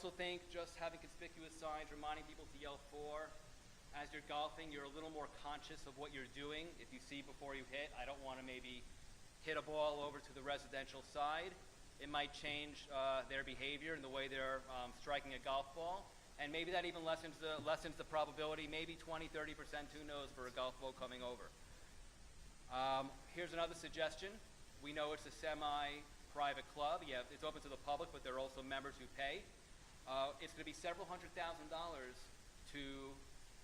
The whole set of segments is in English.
also think just having conspicuous signs reminding people to yell "4" as you're golfing, you're a little more conscious of what you're doing. If you see before you hit, I don't want to maybe hit a ball over to the residential side. It might change their behavior and the way they're striking a golf ball. And maybe that even lessens the probability, maybe 20, 30%, who knows, for a golf ball coming over. Here's another suggestion. We know it's a semi-private club. Yeah, it's open to the public, but there are also members who pay. It's going to be several $100,000 to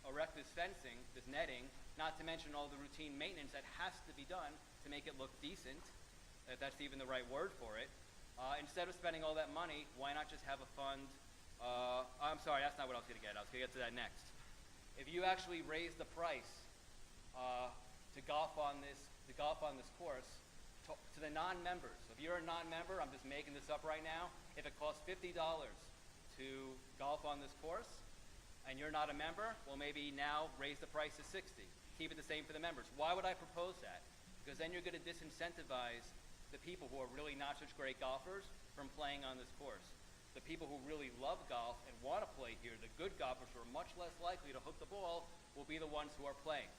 erect this fencing, this netting, not to mention all the routine maintenance that has to be done to make it look decent, if that's even the right word for it. Instead of spending all that money, why not just have a fund? I'm sorry, that's not what I was going to get. I was going to get to that next. If you actually raise the price to golf on this course to the non-members. So if you're a non-member, I'm just making this up right now. If it costs $50 to golf on this course, and you're not a member, well, maybe now raise the price to $60. Keep it the same for the members. Why would I propose that? Because then you're going to disincentivize the people who are really not such great golfers from playing on this course. The people who really love golf and want to play here, the good golfers who are much less likely to hook the ball, will be the ones who are playing.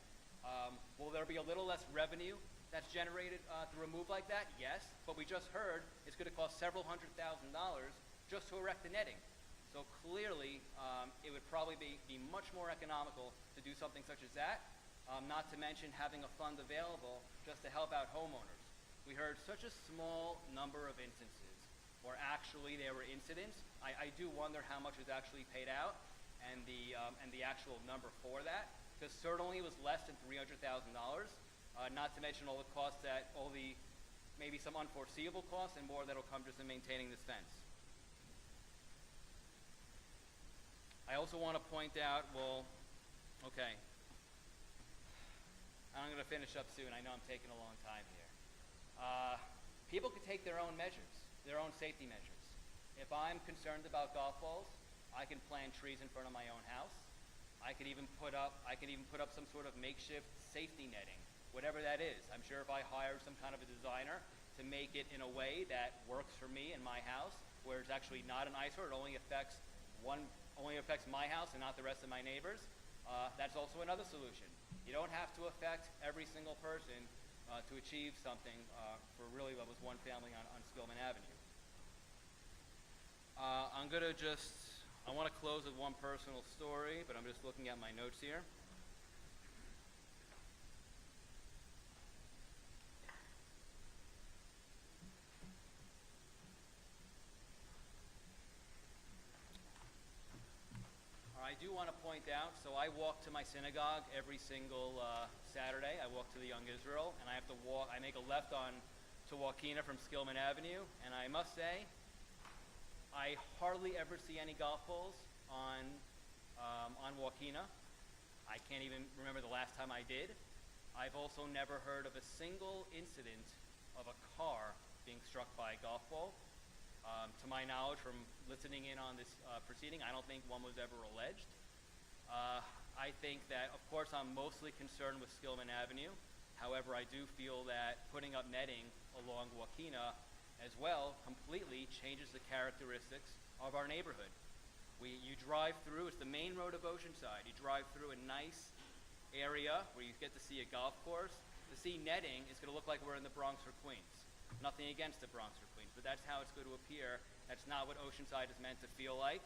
Will there be a little less revenue that's generated through a move like that? Yes, but we just heard it's going to cost several $100,000 just to erect the netting. So clearly, it would probably be much more economical to do something such as that, not to mention having a fund available just to help out homeowners. We heard such a small number of instances, or actually there were incidents. I do wonder how much was actually paid out and the actual number for that, because certainly it was less than $300,000, not to mention all the costs maybe some unforeseeable costs and more that'll come just in maintaining this fence. I also want to point out, okay, I'm going to finish up soon. I know I'm taking a long time here. People can take their own measures, their own safety measures. If I'm concerned about golf balls, I can plant trees in front of my own house. I could even put up some sort of makeshift safety netting, whatever that is. I'm sure if I hire some kind of a designer to make it in a way that works for me and my house, where it's actually not an eyesore, it only affects my house and not the rest of my neighbors, that's also another solution. You don't have to affect every single person to achieve something for really what was one family on Skillman Avenue. I want to close with one personal story, but I'm just looking at my notes here. I do want to point out, so I walk to my synagogue every single Saturday. I walk to the Young Israel, and I make a left to Joaquina from Skillman Avenue, and I must say, I hardly ever see any golf balls on Joaquina. I can't even remember the last time I did. I've also never heard of a single incident of a car being struck by a golf ball. To my knowledge, from listening in on this proceeding, I don't think one was ever alleged. I think that, of course, I'm mostly concerned with Skillman Avenue. However, I do feel that putting up netting along Joaquina as well completely changes the characteristics of our neighborhood. You drive through, it's the main road of Oceanside. You drive through a nice area where you get to see a golf course. To see netting, it's going to look like we're in the Bronx or Queens. Nothing against the Bronx or Queens, but that's how it's going to appear. That's not what Oceanside is meant to feel like,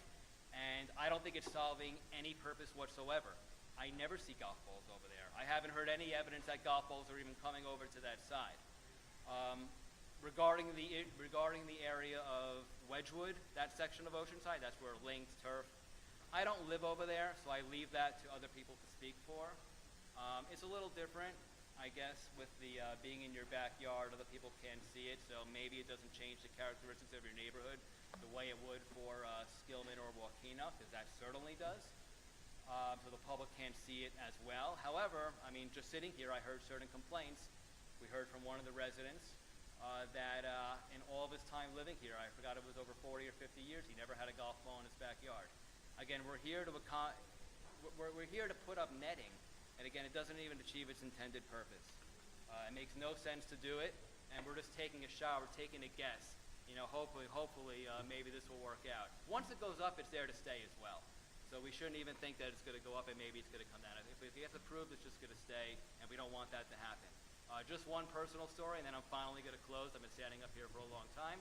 and I don't think it's solving any purpose whatsoever. I never see golf balls over there. I haven't heard any evidence that golf balls are even coming over to that side. Regarding the area of Wedgwood, that section of Oceanside, that's where linked turf. I don't live over there, so I leave that to other people to speak for. It's a little different, I guess, with the being in your backyard. Other people can't see it, so maybe it doesn't change the characteristics of your neighborhood the way it would for Skillman or Joaquina, because that certainly does. So the public can't see it as well. However, I mean, just sitting here, I heard certain complaints. We heard from one of the residents that in all of his time living here, I forgot it was over 40 or 50 years, he never had a golf ball in his backyard. Again, we're here to put up netting, and again, it doesn't even achieve its intended purpose. It makes no sense to do it, and we're just taking a shower, taking a guess hopefully, maybe this will work out. Once it goes up, it's there to stay as well. So we shouldn't even think that it's going to go up and maybe it's going to come down. If it gets approved, it's just going to stay, and we don't want that to happen. Just one personal story, and then I'm finally going to close. I've been standing up here for a long time.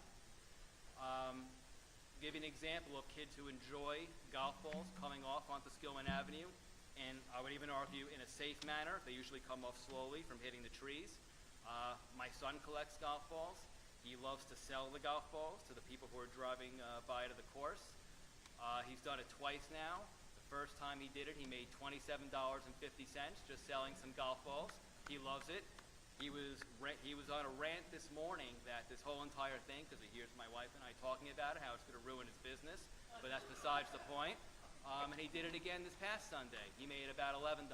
Give you an example of kids who enjoy golf balls coming off onto Skillman Avenue, and I would even argue in a safe manner. They usually come off slowly from hitting the trees. My son collects golf balls. He loves to sell the golf balls to the people who are driving by to the course. He's done it twice now. The first time he did it, he made $27.50 just selling some golf balls. He loves it. He was on a rant this morning that this whole entire thing, because he hears my wife and I talking about it, how it's going to ruin his business, but that's besides the point. And he did it again this past Sunday. He made about $11.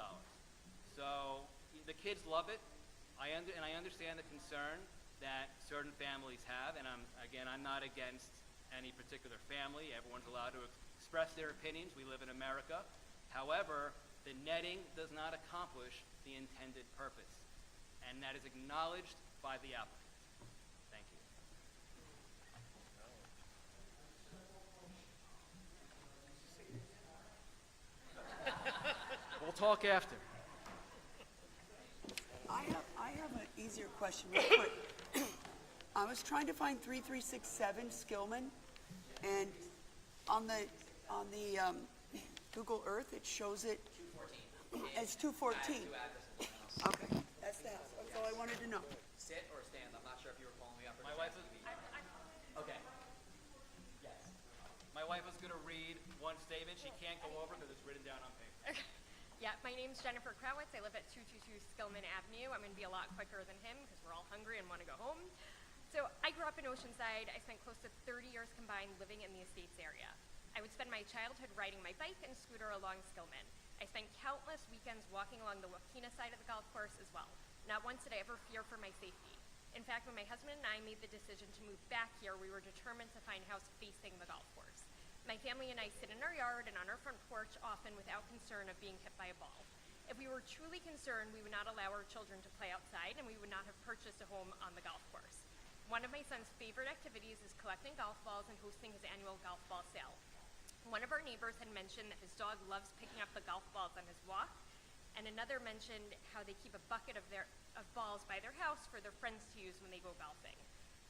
So the kids love it. I understand the concern that certain families have, and I'm not against any particular family. Everyone's allowed to express their opinions. We live in America. However, the netting does not accomplish the intended purpose, and that is acknowledged by the applicant. Thank you. We'll talk after. I have an easier question real quick. I was trying to find 3367 Skillman, and on the Google Earth it shows it. 214. It's 214. Okay, that's the house. That's all I wanted to know. Sit or stand? I'm not sure if you were following me up. Or My wife is. Okay. Yes. My wife was going to read one statement. She can't go over because it's written down on paper. Yeah, my name's Jennifer Krawitz. I live at 222 Skillman Avenue. I'm going to be a lot quicker than him because we're all hungry and want to go home. So I grew up in Oceanside. I spent close to 30 years combined living in the Estates area. I would spend my childhood riding my bike and scooter along Skillman. I spent countless weekends walking along the Wakena side of the golf course as well. Not once did I ever fear for my safety. In fact, when my husband and I made the decision to move back here, we were determined to find a house facing the golf course. My family and I sit in our yard and on our front porch often without concern of being hit by a ball. If we were truly concerned, we would not allow our children to play outside, and we would not have purchased a home on the golf course. One of my son's favorite activities is collecting golf balls and hosting his annual golf ball sale. One of our neighbors had mentioned that his dog loves picking up the golf balls on his walk, and another mentioned how they keep a bucket of balls by their house for their friends to use when they go golfing.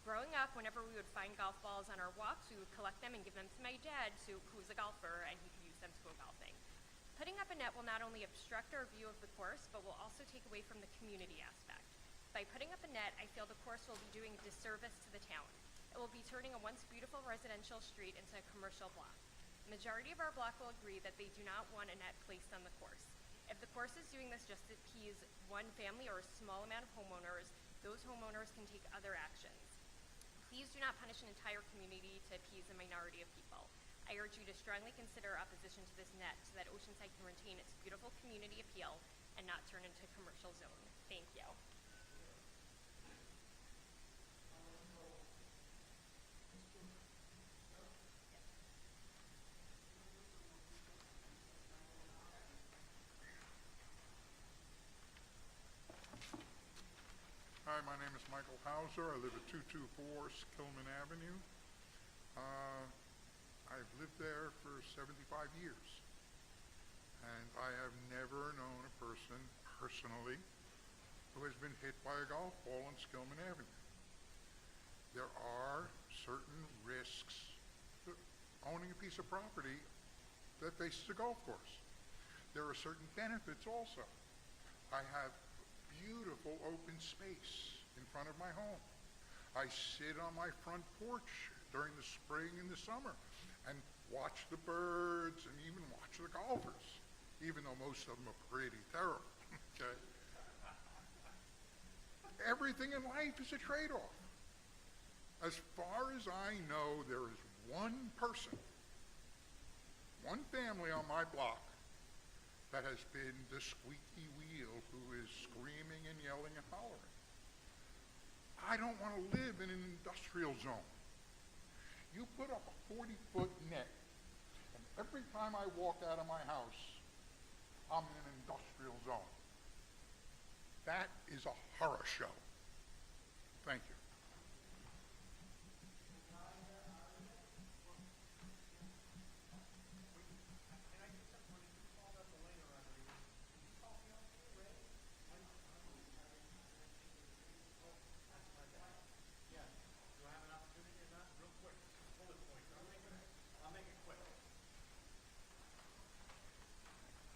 Growing up, whenever we would find golf balls on our walks, we would collect them and give them to my dad, who's a golfer, and he could use them to go golfing. Putting up a net will not only obstruct our view of the course, but will also take away from the community aspect. By putting up a net, I feel the course will be doing a disservice to the town. It will be turning a once beautiful residential street into a commercial block. The majority of our block will agree that they do not want a net placed on the course. If the course is doing this just to appease one family or a small amount of homeowners, those homeowners can take other actions. Please do not punish an entire community to appease a minority of people. I urge you to strongly consider opposition to this net so that Oceanside can retain its beautiful community appeal and not turn into a commercial zone. Thank you. Hi, my name is Michael Hauser. I live at 224 Skillman Avenue. I've lived there for 75 years, and I have never known a person personally who has been hit by a golf ball on Skillman Avenue. There are certain risks to owning a piece of property that faces a golf course. There are certain benefits also. I have beautiful open space in front of my home. I sit on my front porch during the spring and the summer and watch the birds and even watch the golfers, even though most of them are pretty terrible. Okay? Everything in life is a trade-off. As far as I know, there is one person, one family on my block that has been the squeaky wheel who is screaming and yelling and hollering. I don't want to live in an industrial zone. You put up a 40-foot net, and every time I walk out of my house, I'm in an industrial zone. That is a horror show. Thank you.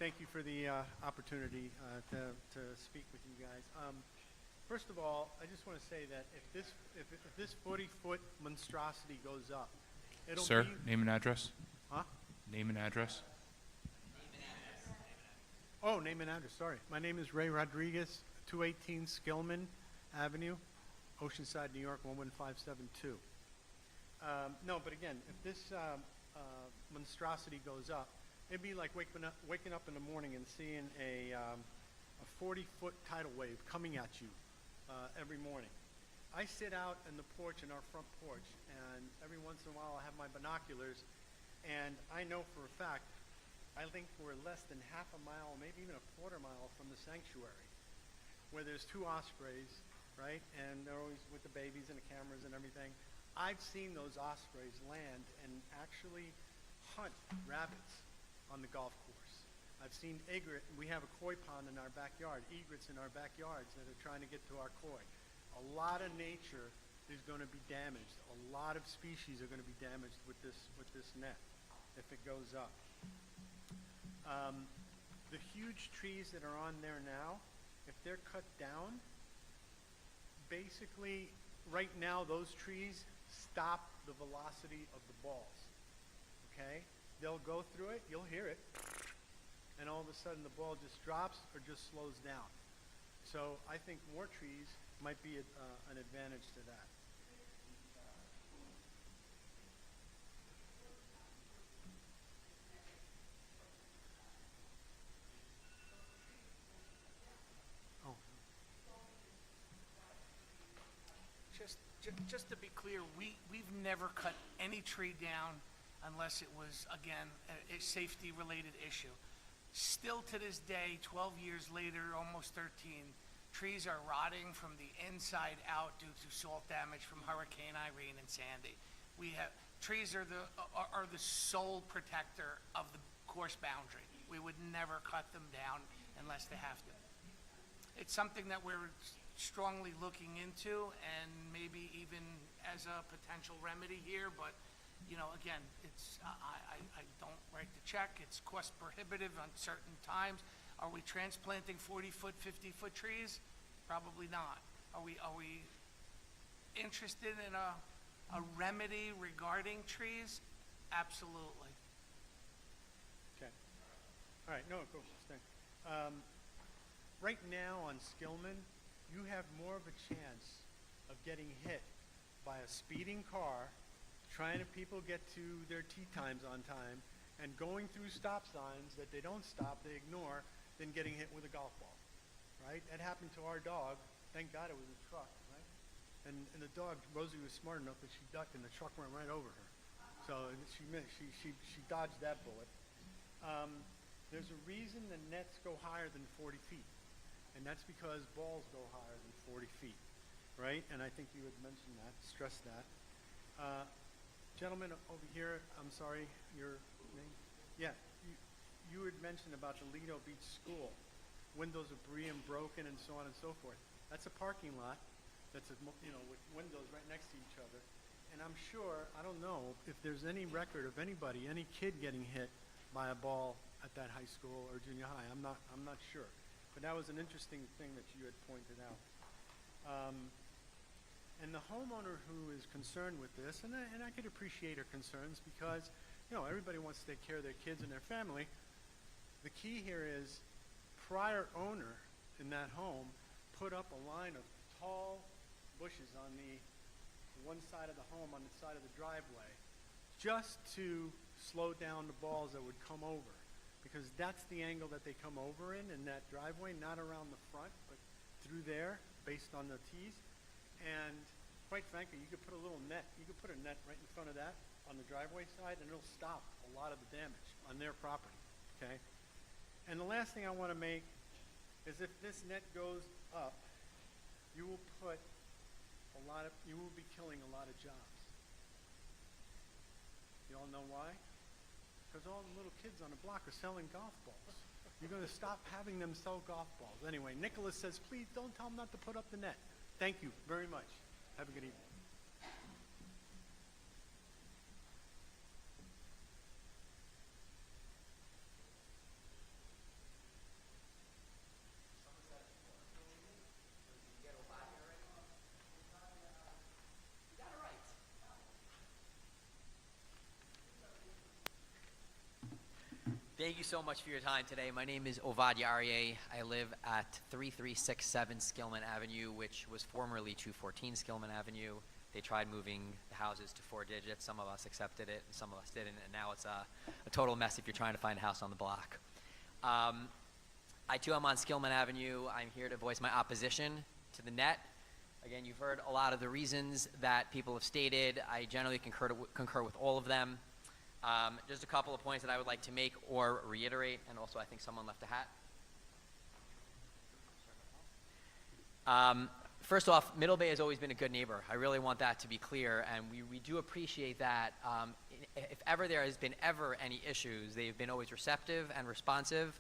Thank you for the opportunity to speak with you guys. First of all, I just want to say that if this 40-foot monstrosity goes up, it'll Sir, be... name and address. Huh? Name and address. Oh, name and address, sorry. My name is Ray Rodriguez, 218 Skillman Avenue, Oceanside, New York, 11572. No, but again, if this monstrosity goes up, it'd be like waking up in the morning and seeing a 40-foot tidal wave coming at you every morning. I sit out in the porch, in our front porch, and every once in a while I have my binoculars, and I know for a fact, I think we're less than half a mile, maybe even a quarter mile from the sanctuary, where there's 2 ospreys, right? And they're always with the babies and the cameras and everything. I've seen those ospreys land and actually hunt rabbits on the golf course. I've seen egret, we have a koi pond in our backyard, egrets in our backyards that are trying to get to our koi. A lot of nature is going to be damaged. A lot of species are going to be damaged with this net if it goes up. The huge trees that are on there now, if they're cut down, basically right now those trees stop the velocity of the balls. Okay? They'll go through it, you'll hear it, and all of a sudden the ball just drops or just slows down. So I think more trees might be an advantage to that. Oh. Just to be clear, we've never cut any tree down unless it was, again, a safety-related issue. Still to this day, 12 years later, almost 13, trees are rotting from the inside out due to salt damage from Hurricane Irene and Sandy. Trees are the sole protector of the course boundary. We would never cut them down unless they have to. It's something that we're strongly looking into, and maybe even as a potential remedy here, but you know, again, it's I don't write the check. It's cost prohibitive on certain times. Are we transplanting 40-foot, 50-foot trees? Probably not. Are we interested in a remedy regarding trees? Absolutely. Okay. All right, no, go, stay. Right now on Skillman, you have more of a chance of getting hit by a speeding car, trying to people get to their tee times on time, and going through stop signs that they don't stop, they ignore, than getting hit with a golf ball, right? That happened to our dog. Thank God it was a truck, right? And the dog, Rosie, was smart enough that she ducked and the truck went right over her. So she dodged that bullet. There's a reason the nets go higher than 40 feet. And that's because balls go higher than 40 feet, right? And I think you had mentioned that, stressed that. Gentleman over here, I'm sorry, your name? Yeah, you had mentioned about the Lido Beach School. Windows are being broken and so on and so forth. That's a parking lot that's, with windows right next to each other. And I'm sure, I don't know if there's any record of anybody, any kid getting hit by a ball at that high school or junior high. I'm not sure. But that was an interesting thing that you had pointed out. And the homeowner who is concerned with this, and I could appreciate her concerns because, everybody wants to take care of their kids and their family. The key here is prior owner in that home put up a line of tall bushes on the one side of the home, on the side of the driveway, just to slow down the balls that would come over. Because that's the angle that they come over in that driveway, not around the front, but through there, based on the tees. And quite frankly, you could put a little net, you could put a net right in front of that on the driveway side, and it'll stop a lot of the damage on their property, okay? And the last thing I want to make is if this net goes up, you will you will be killing a lot of jobs. You all know why? Because all the little kids on the block are selling golf balls. You're going to stop having them sell golf balls. Anyway, Nicholas says, please don't tell them not to put up the net. Thank you very much. Have a good evening. Thank you so much for your time today. My name is Ovad Yaryeh. I live at 3367 Skillman Avenue, which was formerly 214 Skillman Avenue. They tried moving the houses to 4 digits. Some of us accepted it, and some of us didn't, and now it's a total mess if you're trying to find a house on the block. I too am on Skillman Avenue. I'm here to voice my opposition to the net. Again, you've heard a lot of the reasons that people have stated. I generally concur with all of them. Just a couple of points that I would like to make or reiterate, and also I think someone left a hat. First off, Middle Bay has always been a good neighbor. I really want that to be clear, and we do appreciate that. If ever there has been any issues, they've been always receptive and responsive.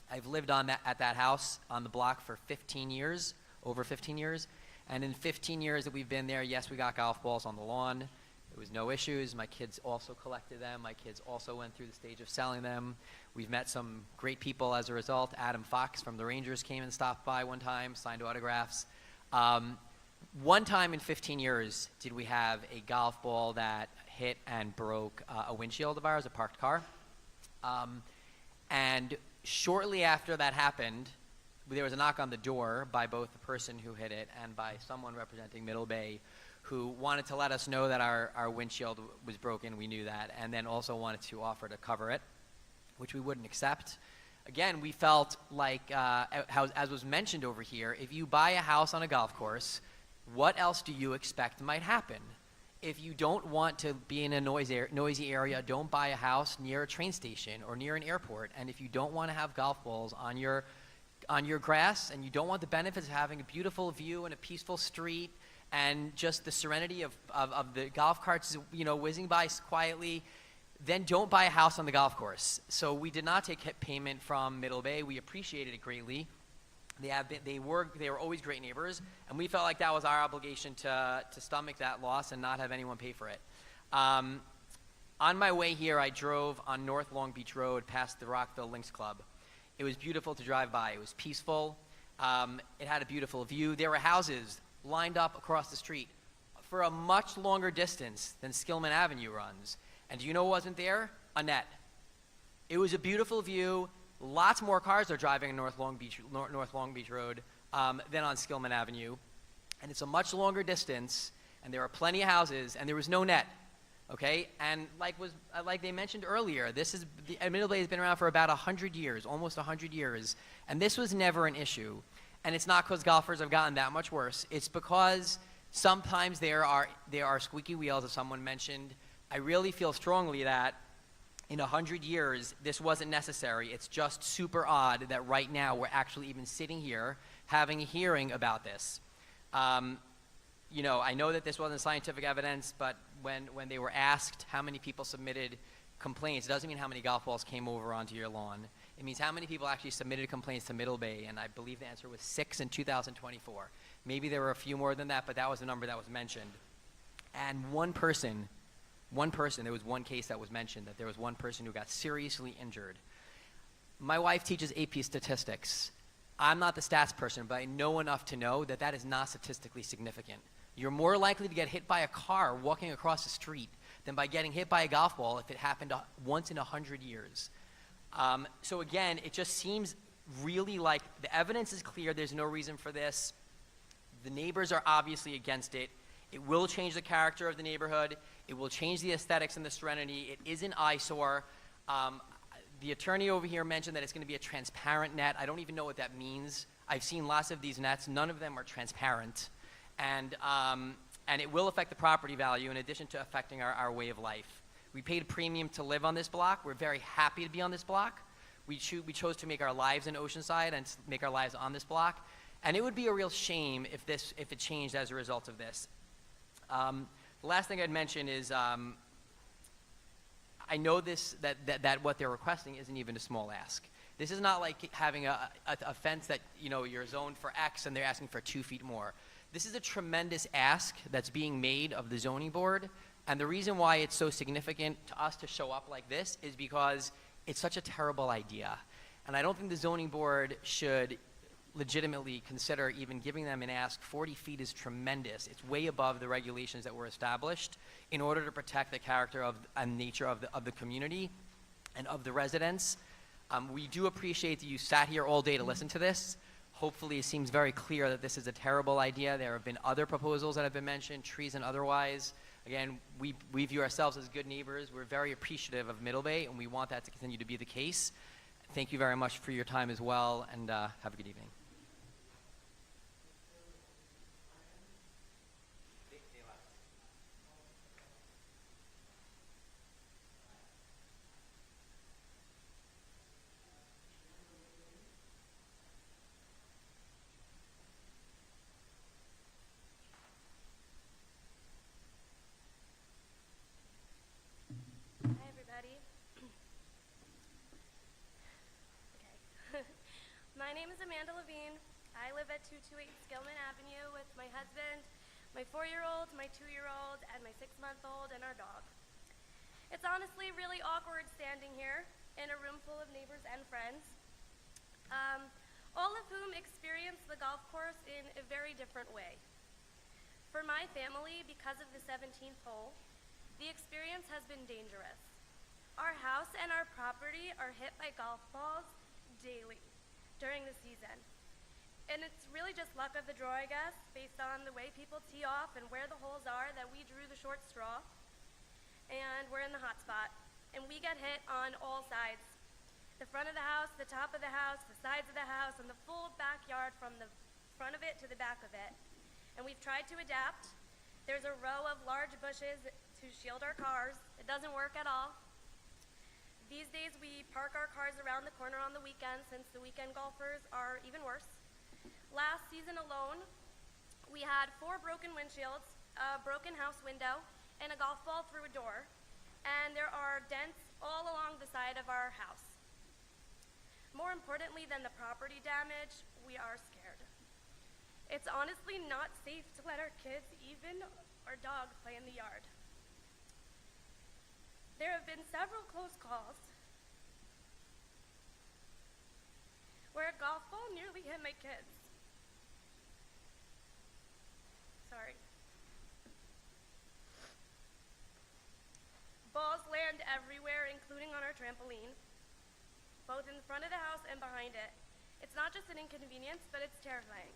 I've lived at that house on the block for 15 years, over 15 years, and in 15 years that we've been there, yes, we got golf balls on the lawn. There was no issues. My kids also collected them. My kids also went through the stage of selling them. We've met some great people as a result. Adam Fox from the Rangers came and stopped by one time, signed autographs. One time in 15 years did we have a golf ball that hit and broke a windshield of ours, a parked car. And shortly after that happened, there was a knock on the door by both the person who hit it and by someone representing Middle Bay who wanted to let us know that our windshield was broken. We knew that, and then also wanted to offer to cover it, which we wouldn't accept. Again, we felt like, as was mentioned over here, if you buy a house on a golf course, what else do you expect might happen? If you don't want to be in a noisy area, don't buy a house near a train station or near an airport. And if you don't want to have golf balls on your grass, and you don't want the benefits of having a beautiful view and a peaceful street and just the serenity of the golf carts, whizzing by quietly, then don't buy a house on the golf course. So we did not take payment from Middle Bay. We appreciated it greatly. They were always great neighbors, and we felt like that was our obligation to stomach that loss and not have anyone pay for it. On my way here, I drove on North Long Beach Road past the Rockville Links Club. It was beautiful to drive by. It was peaceful. It had a beautiful view. There were houses lined up across the street for a much longer distance than Skillman Avenue runs. And do you know what wasn't there? A net. It was a beautiful view. Lots more cars are driving on North Long Beach Road than on Skillman Avenue. And it's a much longer distance, and there are plenty of houses, and there was no net. Okay? And like they mentioned earlier, Middle Bay has been around for about 100 years, almost 100 years, and this was never an issue. And it's not because golfers have gotten that much worse. It's because sometimes there are squeaky wheels, as someone mentioned. I really feel strongly that in 100 years, this wasn't necessary. It's just super odd that right now we're actually even sitting here having a hearing about this. I know that this wasn't scientific evidence, but when they were asked how many people submitted complaints, it doesn't mean how many golf balls came over onto your lawn. It means how many people actually submitted complaints to Middle Bay, and I believe the answer was 6 in 2024. Maybe there were a few more than that, but that was the number that was mentioned. And one person, there was one case that was mentioned, that there was one person who got seriously injured. My wife teaches AP statistics. I'm not the stats person, but I know enough to know that that is not statistically significant. You're more likely to get hit by a car walking across the street than by getting hit by a golf ball if it happened once in 100 years. So again, it just seems really like the evidence is clear. There's no reason for this. The neighbors are obviously against it. It will change the character of the neighborhood. It will change the aesthetics and the serenity. It is an eyesore. The attorney over here mentioned that it's going to be a transparent net. I don't even know what that means. I've seen lots of these nets. None of them are transparent. And it will affect the property value in addition to affecting our way of life. We paid a premium to live on this block. We're very happy to be on this block. We chose to make our lives in Oceanside and make our lives on this block. And it would be a real shame if it changed as a result of this. The last thing I'd mention is I know that what they're requesting isn't even a small ask. This is not like having a fence that you're zoned for X and they're asking for 2 feet more. This is a tremendous ask that's being made of the zoning board. And the reason why it's so significant to us to show up like this is because it's such a terrible idea. And I don't think the zoning board should legitimately consider even giving them an ask. 40 feet is tremendous. It's way above the regulations that were established in order to protect the character and nature of the community and of the residents. We do appreciate that you sat here all day to listen to this. Hopefully, it seems very clear that this is a terrible idea. There have been other proposals that have been mentioned, trees and otherwise. Again, we view ourselves as good neighbors. We're very appreciative of Middle Bay, and we want that to continue to be the case. Thank you very much for your time as well, and have a good evening. Hi, everybody. Okay. My name is Amanda Levine. I live at 228 Skillman Avenue with my husband, my 4-year-old, my 2-year-old, and my 6-month-old, and our dog. It's honestly really awkward standing here in a room full of neighbors and friends, all of whom experience the golf course in a very different way. For my family, because of the 17th hole, the experience has been dangerous. Our house and our property are hit by golf balls daily during the season. And it's really just luck of the draw, I guess, based on the way people tee off and where the holes are, that we drew the short straw. And we're in the hot spot. And we get hit on all sides. The front of the house, the top of the house, the sides of the house, and the full backyard from the front of it to the back of it. And we've tried to adapt. There's a row of large bushes to shield our cars. It doesn't work at all. These days we park our cars around the corner on the weekend, since the weekend golfers are even worse. Last season alone, we had 4 broken windshields, a broken house window, and a golf ball through a door. And there are dents all along the side of our house. More importantly than the property damage, we are scared. It's honestly not safe to let our kids, even our dog, play in the yard. There have been several close calls where a golf ball nearly hit my kids. Sorry. Balls land everywhere, including on our trampoline, both in the front of the house and behind it. It's not just an inconvenience, but it's terrifying.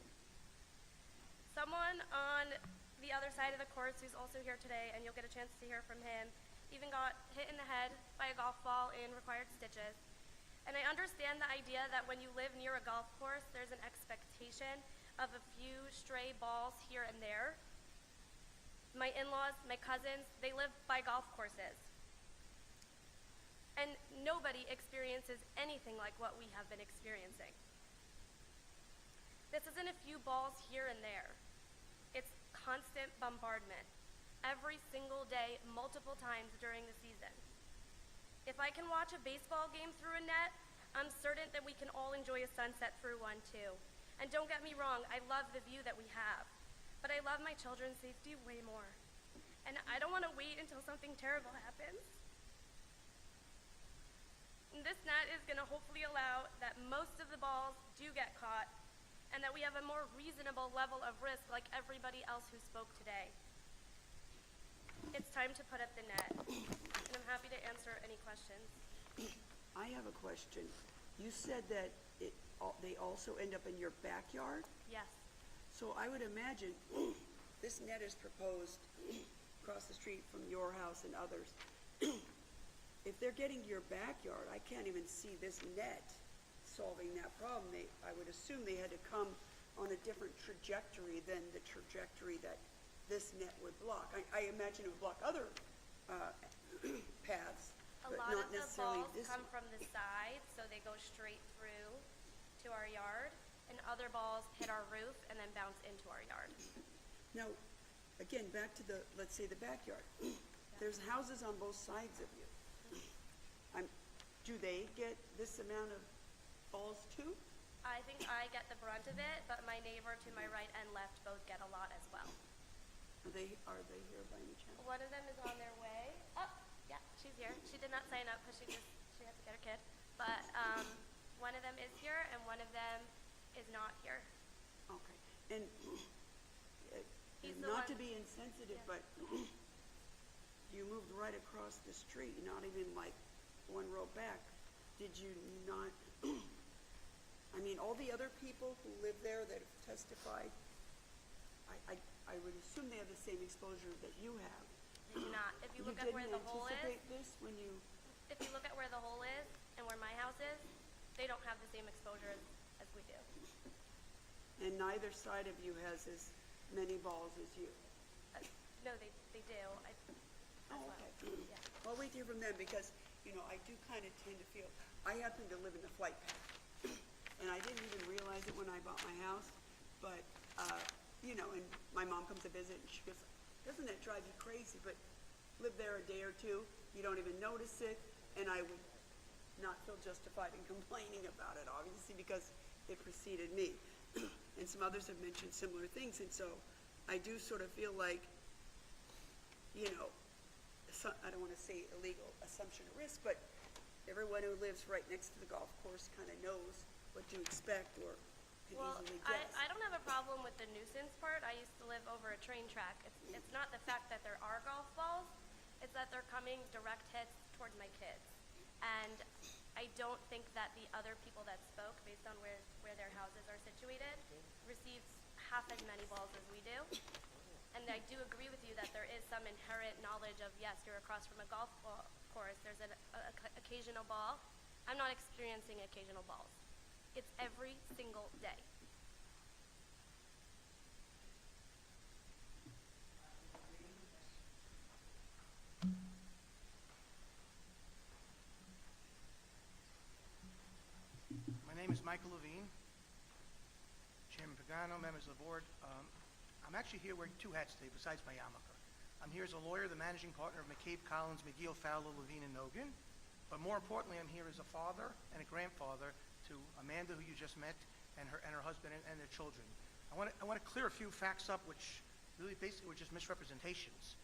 Someone on the other side of the course, who's also here today, and you'll get a chance to hear from him, even got hit in the head by a golf ball and required stitches. And I understand the idea that when you live near a golf course, there's an expectation of a few stray balls here and there. My in-laws, my cousins, they live by golf courses. And nobody experiences anything like what we have been experiencing. This isn't a few balls here and there. It's constant bombardment, every single day, multiple times during the season. If I can watch a baseball game through a net, I'm certain that we can all enjoy a sunset through one too. And don't get me wrong, I love the view that we have, but I love my children's safety way more. And I don't want to wait until something terrible happens. And this net is going to hopefully allow that most of the balls do get caught, and that we have a more reasonable level of risk like everybody else who spoke today. It's time to put up the net, and I'm happy to answer any questions. I have a question. You said that they also end up in your backyard? Yes. So I would imagine this net is proposed across the street from your house and others. If they're getting to your backyard, I can't even see this net solving that problem. I would assume they had to come on a different trajectory than the trajectory that this net would block. I imagine it would block other paths, A but lot not of the necessarily balls this come one. from the side, so they go straight through to our yard, and other balls hit our roof and then bounce into our yard. Now, again, back to let's say the backyard. There's houses on both sides of you. Do they get this amount of balls too? I think I get the brunt of it, but my neighbor to my right and left both get a lot as well. Are they here by any chance? One of them is on their way. Oh, yeah, she's here. She did not sign up because she had to get her kid. But one of them is here and one of them is not here. Okay. And He's the not one- to be insensitive, Yeah. but you moved right across the street, not even like one row back. did you not, I mean, all the other people who live there that have testified, I would assume they have the same exposure that you have. They do not. If you look at where the hole You didn't is, anticipate this when you, if you look at where the hole is and where my house is, they don't have the same exposure as we do. and neither side of you has as many balls as you. No, they do. Oh, well. okay. Yeah. Well, I'll wait to hear from them because, you know, I do kind of tend to feel, I happen to live in the flight path. And I didn't even realize it when I bought my house, but, you know, and my mom comes to visit and she goes, doesn't that drive you crazy? But live there a day or two, you don't even notice it, and I would not feel justified in complaining about it, obviously, because it preceded me. And some others have mentioned similar things, and so I do sort of feel like, you know, I don't want to say illegal assumption of risk, but everyone who lives right next to the golf course kind of knows what to expect or can Well, easily guess. I don't have a problem with the nuisance part. I used to live over a train track. It's not the fact that there are golf balls, it's that they're coming direct hits toward my kids. And I don't think that the other people that spoke, based on where their houses are situated, receives half as many balls as we do. And I do agree with you that there is some inherent knowledge of, yes, you're across from a golf course, there's an occasional ball. I'm not experiencing occasional balls. It's every single day. My name is Michael Levine, Chairman Pagano, members of the board. I'm actually here wearing two hats today besides my yarmulke. I'm here as a lawyer, the managing partner of McCabe, Collins, McGill, Fowler, Levine, and Nogan. But more importantly, I'm here as a father and a grandfather to Amanda, who you just met, and her husband and their children. I want to clear a few facts up, which really basically were just misrepresentations.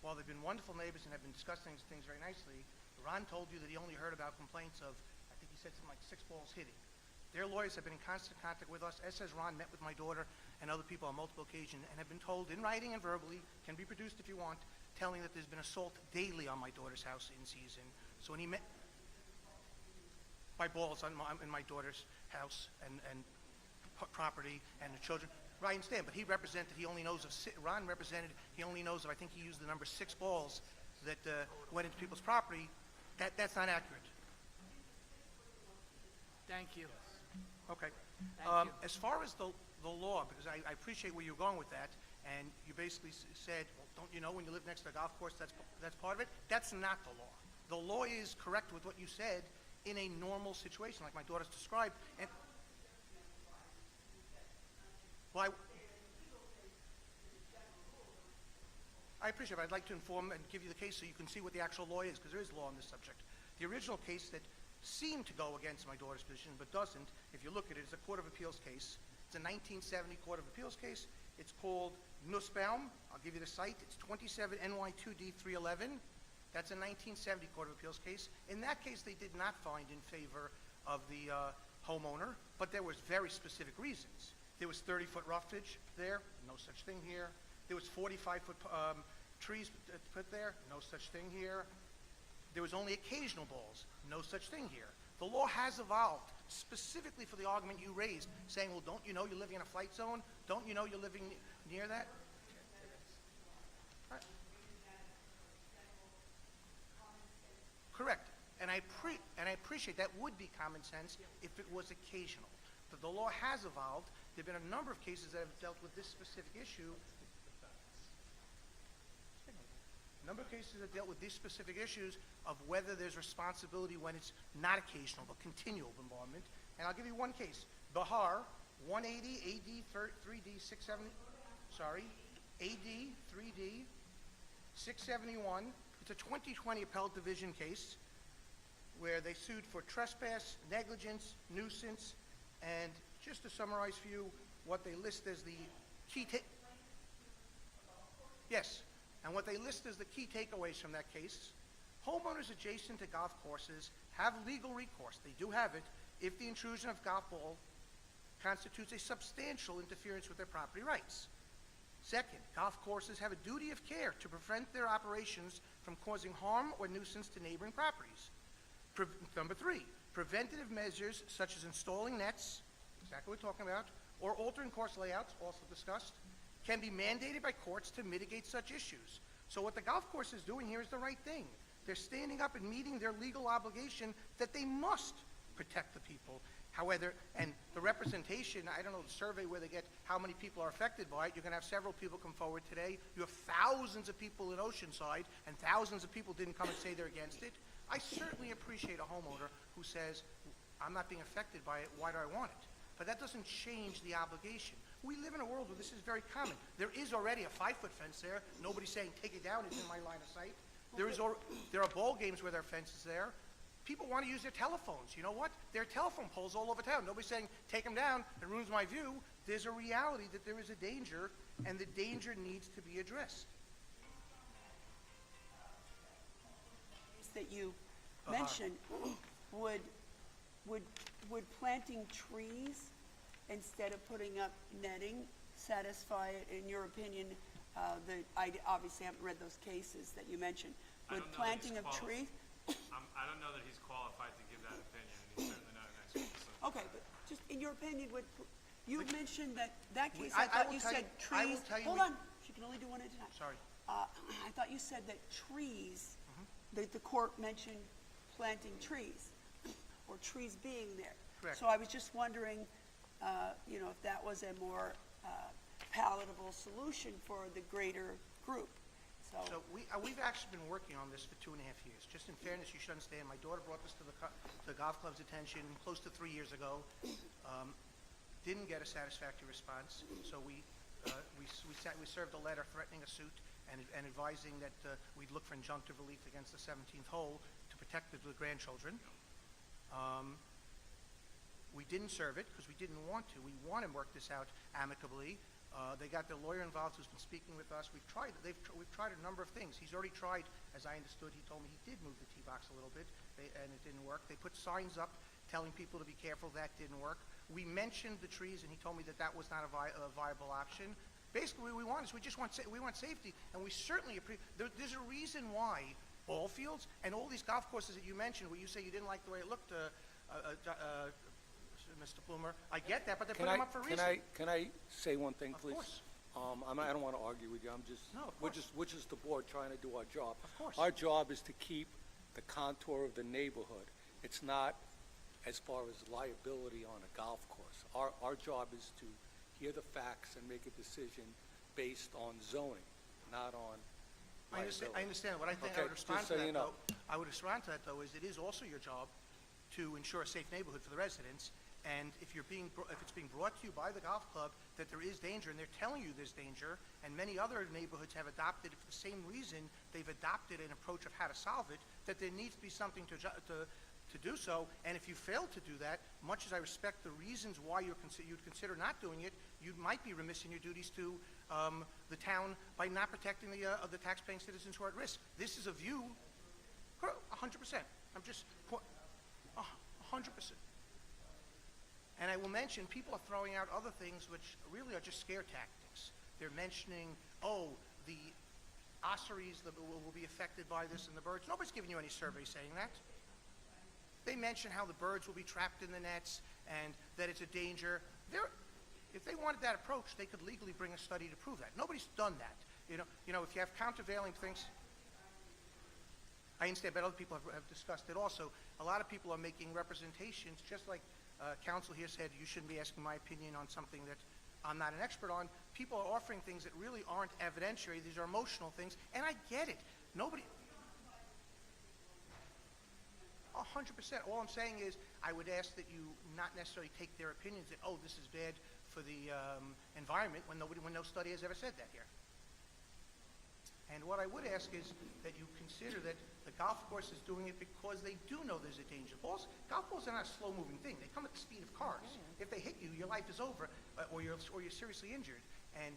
While they've been wonderful neighbors and have been discussing things very nicely, Ron told you that he only heard about complaints of, I think he said something like 6 balls hitting. Their lawyers have been in constant contact with us, as has Ron, met with my daughter and other people on multiple occasions, and have been told in writing and verbally, can be produced if you want, telling that there's been assault daily on my daughter's house in season. So when he met by balls in my daughter's house and property and the children, I understand, but he represented, he only knows of, Ron represented, he only knows of, I think he used the number 6 balls that went into people's property. That's not accurate. Thank you. Okay. Thank you. As far as the law, because I appreciate where you're going with that, and you basically said, well, don't you know when you live next to a golf course, that's part of it? That's not the law. The law is correct with what you said in a normal situation, like my daughter's described. And well, I appreciate it. I'd like to inform and give you the case so you can see what the actual law is, because there is law on this subject. The original case that seemed to go against my daughter's position, but doesn't, if you look at it, is a Court of Appeals case. It's a 1970 Court of Appeals case. It's called Nussbaum. I'll give you the site. It's 27 NY2D 311. That's a 1970 Court of Appeals case. In that case, they did not find in favor of the homeowner, but there was very specific reasons. There was 30-foot roughage there, no such thing here. There was 45-foot trees put there, no such thing here. There was only occasional balls, no such thing here. The law has evolved specifically for the argument you raised, saying, well, don't you know you're living in a flight zone? Don't you know you're living near that? Right. Correct. And I appreciate that would be common sense if it was occasional. But the law has evolved. There have been a number of cases that have dealt with this specific issue. A number of cases that dealt with these specific issues of whether there's responsibility when it's not occasional but continual bombardment. And I'll give you one case. Bahar, 180 AD 3D 670, AD 3D 671. It's a 2020 appellate division case where they sued for trespass, negligence, nuisance, and just to summarize for you what they list as the key Yes. And what they list as the key takeaways from that case: homeowners adjacent to golf courses have legal recourse, they do have it, if the intrusion of golf ball constitutes a substantial interference with their property rights. Second, golf courses have a duty of care to prevent their operations from causing harm or nuisance to neighboring properties. Number 3, preventative measures such as installing nets, exactly what we're talking about, or altering course layouts, also discussed, can be mandated by courts to mitigate such issues. So what the golf course is doing here is the right thing. They're standing up and meeting their legal obligation that they must protect the people. However, and the representation, I don't know the survey where they get how many people are affected by it. You're going to have several people come forward today. You have thousands of people in Oceanside, and thousands of people didn't come and say they're against it. I certainly appreciate a homeowner who says, I'm not being affected by it, why do I want it? But that doesn't change the obligation. We live in a world where this is very common. There is already a 5-foot fence there. Nobody's saying, take it down, it's in my line of sight. There are ball games where there are fences there. People want to use their telephones. You know what? There are telephone poles all over town. Nobody's saying, take them down, it ruins my view. There's a reality that there is a danger, and the danger needs to be addressed. That you mentioned, would planting trees instead of putting up netting satisfy it, in your opinion? I obviously haven't read those cases that you mentioned. Would planting of trees? I don't know that he's qualified to give that opinion, and he's certainly not an expert. So. Okay, but just in your opinion, you mentioned that case, I I thought will you tell said you- I will trees. tell you Hold we- on, she can only do one at a time. Sorry. I thought you said that trees, that the court mentioned planting trees, or trees being there. Correct. So I was just wondering, if that was a more palatable solution for the greater group. So we've actually been working on this for 2.5 years. Just in fairness, you should understand, my daughter brought this to the golf club's attention close to 3 years ago. Didn't get a satisfactory response, so we served a letter threatening a suit and advising that we'd look for injunctive relief against the 17th hole to protect the grandchildren. We didn't serve it because we didn't want to. We want to work this out amicably. They got their lawyer involved who's been speaking with us. We've tried a number of things. He's already tried, as I understood, he told me he did move the tee box a little bit, and it didn't work. They put signs up telling people to be careful. That didn't work. We mentioned the trees, and he told me that was not a viable option. Basically, what we want is we want safety, and we certainly appreciate. There's a reason why ball fields and all these golf courses that you mentioned, where you say you didn't like the way it looked, Mr. Plumer, I get that, but they put them up for a reason. Can I say one thing, Of please? course. I don't want to argue with you. No, of We're course. just the board trying to do our job. Of course. Our job is to keep the contour of the neighborhood. It's not as far as liability on a golf course. Our job is to hear the facts and make a decision based on zoning, not on liability. I understand. What I think I Okay, would respond just to so that, you know. though, I would respond to that, though, is it is also your job to ensure a safe neighborhood for the residents. And if it's being brought to you by the golf club that there is danger, and they're telling you there's danger, and many other neighborhoods have adopted it for the same reason, they've adopted an approach of how to solve it, that there needs to be something to do so. And if you fail to do that, much as I respect the reasons why you'd consider not doing it, you might be remiss in your duties to the town by not protecting the taxpaying citizens who are at risk. This is a view, 100%. I'm just 100%. And I will mention, people are throwing out other things which really are just scare tactics. They're mentioning, the ossuaries that will be affected by this and the birds. Nobody's giving you any survey saying that. They mention how the birds will be trapped in the nets and that it's a danger. If they wanted that approach, they could legally bring a study to prove that. Nobody's done that. If you have countervailing things, I understand, but other people have discussed it also. A lot of people are making representations, just like counsel here said, you shouldn't be asking my opinion on something that I'm not an expert on. People are offering things that really aren't evidentiary. These are emotional things, and I get it. 100%. All I'm saying is I would ask that you not necessarily take their opinions that, this is bad for the environment when no study has ever said that here. And what I would ask is that you consider that the golf course is doing it because they do know there's a danger. Golf balls are not a slow-moving thing. They come at the speed of cars. If they hit you, your life is over, or you're seriously injured. And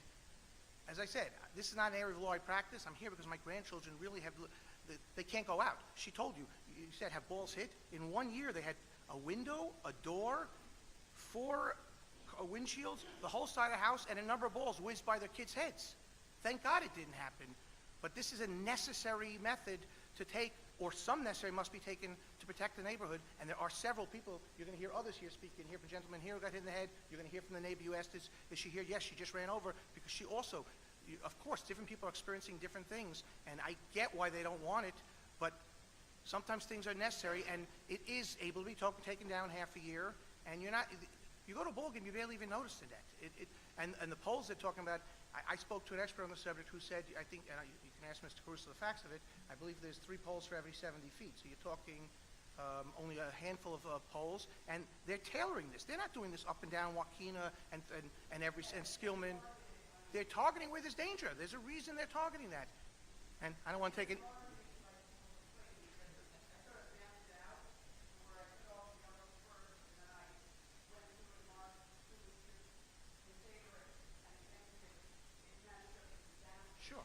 as I said, this is not an area of law I practice. I'm here because my grandchildren really they can't go out. She told you said have balls hit. In 1 year, they had a window, a door, 4 windshields, the whole side of the house, and a number of balls whizzed by their kids' heads. Thank God it didn't happen. But this is a necessary method to take or some necessary must be taken to protect the neighborhood, and there are several people, you're gonna hear others here speak, you're gonna hear from a gentleman here who got hit in the head, you're gonna hear from the neighbor you asked, is she here? Yes, she just ran over, because she also, of course, different people are experiencing different things, and I get why they don't want it, but sometimes things are necessary, and it is able to be taken down half a year, and you're not, you go to a ballgame, you barely even notice the net. And the polls they're talking about, I spoke to an expert on the subject who said, I think, and you can ask Mr. Caruso the facts of it, I believe there's 3 poles for every 70 feet, so you're talking only a handful of poles, and they're tailoring this. They're not doing this up and down Joaquina and Skillman. They're targeting where there's danger. There's a reason they're targeting that. And I don't want to take it. Sure.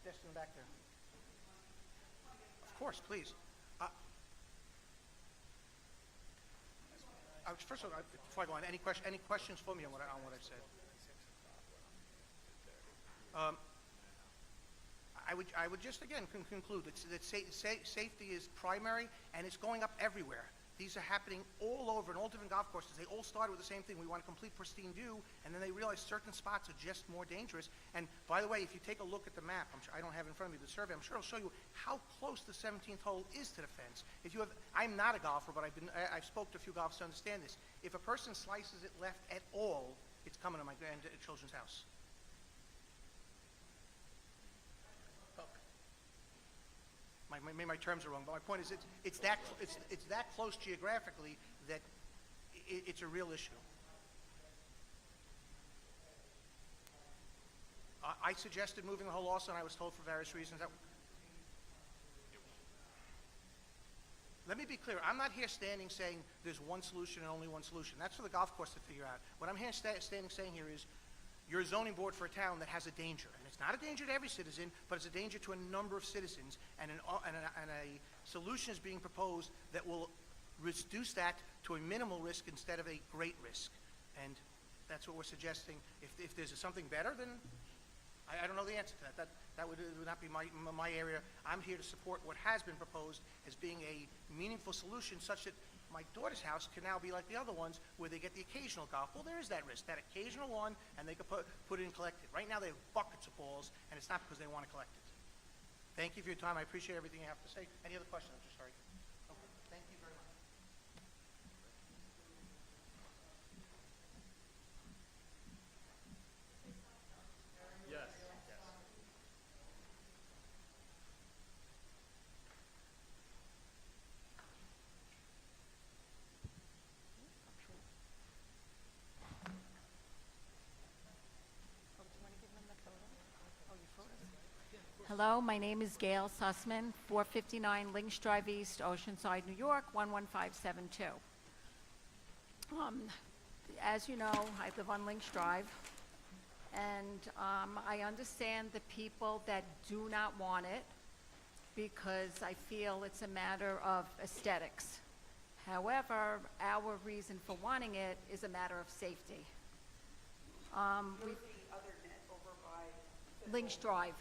Just in the back there. Of course, please. First of all, before I go on, any questions for me on what I've said? I would just again conclude that safety is primary, and it's going up everywhere. These are happening all over in all different golf courses. They all started with the same thing. We want a complete pristine view, and then they realize certain spots are just more dangerous. And by the way, if you take a look at the map, I don't have in front of me the survey, I'm sure it'll show you how close the 17th hole is to the fence. I'm not a golfer, but I've spoke to a few golfers to understand this. If a person slices it left at all, it's coming to my grandchildren's house. Maybe my terms are wrong, but my point is it's that close geographically that it's a real issue. I suggested moving the hole also, and I was told for various reasons that. Let me be clear. I'm not here standing saying there's one solution and only one solution. That's for the golf course to figure out. What I'm here standing saying here is you're a zoning board for a town that has a danger. And it's not a danger to every citizen, but it's a danger to a number of citizens. And a solution is being proposed that will reduce that to a minimal risk instead of a great risk. And that's what we're suggesting. If there's something better, then I don't know the answer to that. That would not be my area. I'm here to support what has been proposed as being a meaningful solution such that my daughter's house can now be like the other ones where they get the occasional golf. Well, there is that risk, that occasional one, and they could put it in collected. Right now they have buckets of balls, and it's not because they want to collect it. Thank you for your time. I appreciate everything you have to say. Any other questions? I'm sorry. Okay. Thank you very much. Yes. Hello, my name is Gail Sussman, 459 Links Drive East, Oceanside, New York, 11572. As you know, I live on Links Drive, and I understand the people that do not want it because I feel it's a matter of aesthetics. However, our reason for wanting it is a matter of safety. Where's the other net over by Links Drive.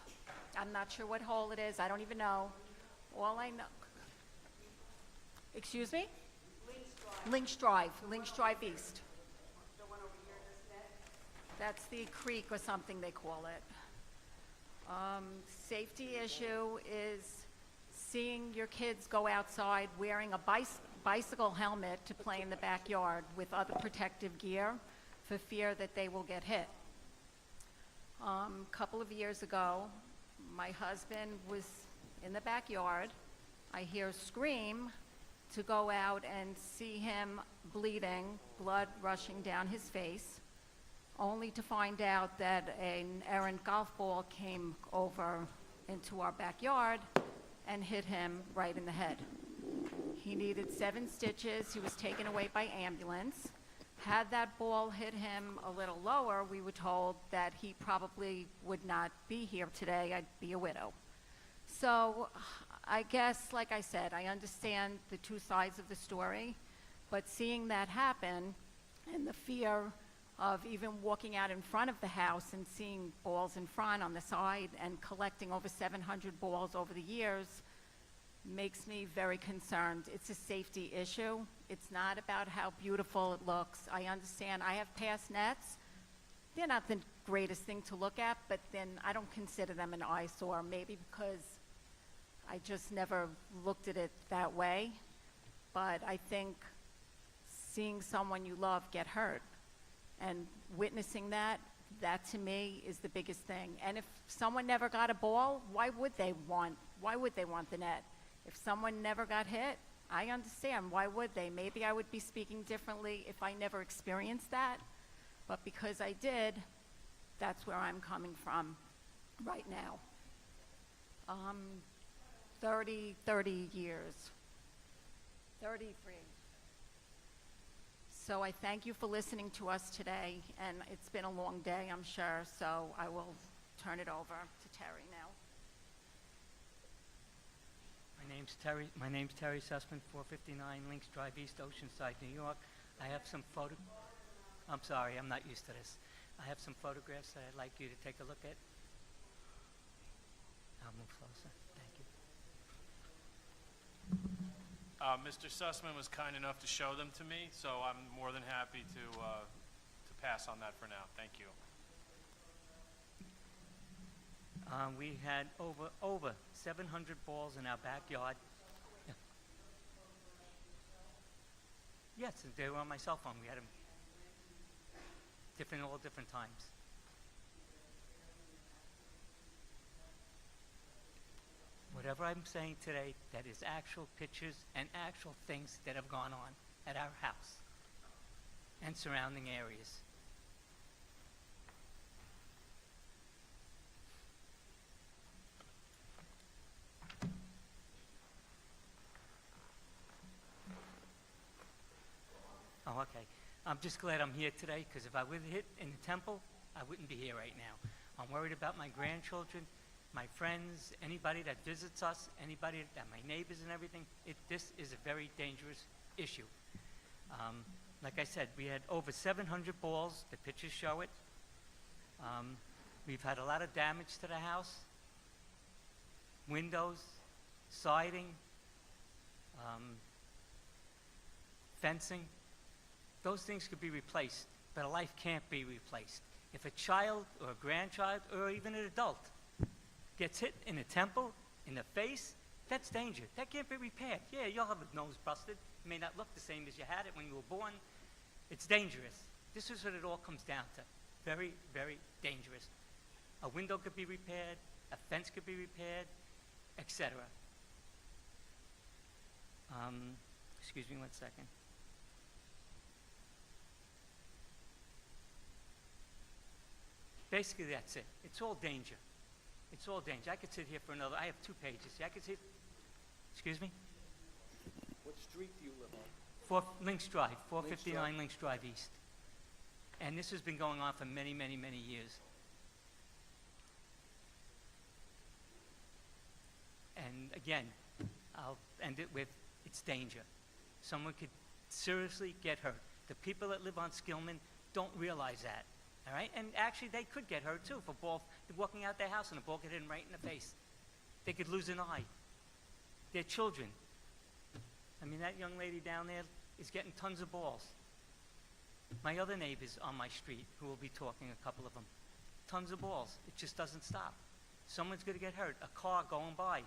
I'm not sure what hole it is. I don't even know. All I know. Excuse me? Links Drive. Links Drive East. the one over here, this net? That's the creek or something they call it. Safety issue is seeing your kids go outside wearing a bicycle helmet to play in the backyard with other protective gear for fear that they will get hit. A couple of years ago, my husband was in the backyard. I hear a scream to go out and see him bleeding, blood rushing down his face, only to find out that an errant golf ball came over into our backyard and hit him right in the head. He needed 7 stitches. He was taken away by ambulance. Had that ball hit him a little lower, we were told that he probably would not be here today. I'd be a widow. So I guess, like I said, I understand the two sides of the story, but seeing that happen and the fear of even walking out in front of the house and seeing balls in front, on the side, and collecting over 700 balls over the years makes me very concerned. It's a safety issue. It's not about how beautiful it looks. I understand. I have past nets. They're not the greatest thing to look at, but then I don't consider them an eyesore, maybe because I just never looked at it that way. But I think seeing someone you love get hurt and witnessing that, that to me is the biggest thing. And if someone never got a ball, why would they want the net? If someone never got hit, I understand. Why would they? Maybe I would be speaking differently if I never experienced that. But because I did, that's where I'm coming from right now. 30 years. 33. So I thank you for listening to us today, and it's been a long day, I'm sure, so I will turn it over to Terry now. My name's Terry Sussman, 459 Links Drive East, Oceanside, New York. I have some I'm sorry, I'm not used to this. I have some photographs that I'd like you to take a look at. I'll move closer. Thank you. Mr. Sussman was kind enough to show them to me, so I'm more than happy to pass on that for now. Thank you. We had over 700 balls in our backyard. Yes, they were on my cell phone. We had them all different times. Whatever I'm saying today, that is actual pictures and actual things that have gone on at our house and surrounding areas. Oh, okay. I'm just glad I'm here today, because if I would have hit in the temple, I wouldn't be here right now. I'm worried about my grandchildren, my friends, anybody that visits us, anybody that my neighbors and everything. This is a very dangerous issue. Like I said, we had over 700 balls. The pictures show it. We've had a lot of damage to the house. Windows, siding, fencing. Those things could be replaced, but a life can't be replaced. If a child or a grandchild or even an adult gets hit in the temple, in the face, that's danger. That can't be repaired. Yeah, you'll have a nose busted. It may not look the same as you had it when you were born. It's dangerous. This is what it all comes down to. Very, very dangerous. A window could be repaired, a fence could be repaired, etc. Excuse me 1 second. Basically, that's it. It's all danger. It's all danger. I could sit here for another, I have 2 pages. I could sit, excuse me? What street do you live on? Links Drive, 459 Links Drive East. And this has been going on for many, many, many years. And again, I'll end it with, it's danger. Someone could seriously get hurt. The people that live on Skillman don't realize that. All right, and actually they could get hurt too if a ball, walking out their house and a ball get hit them right in the face. They could lose an eye. Their children. I mean, that young lady down there is getting tons of balls. My other neighbors on my street, who will be talking, a couple of them, tons of balls. It just doesn't stop. Someone's going to get hurt. A car going by.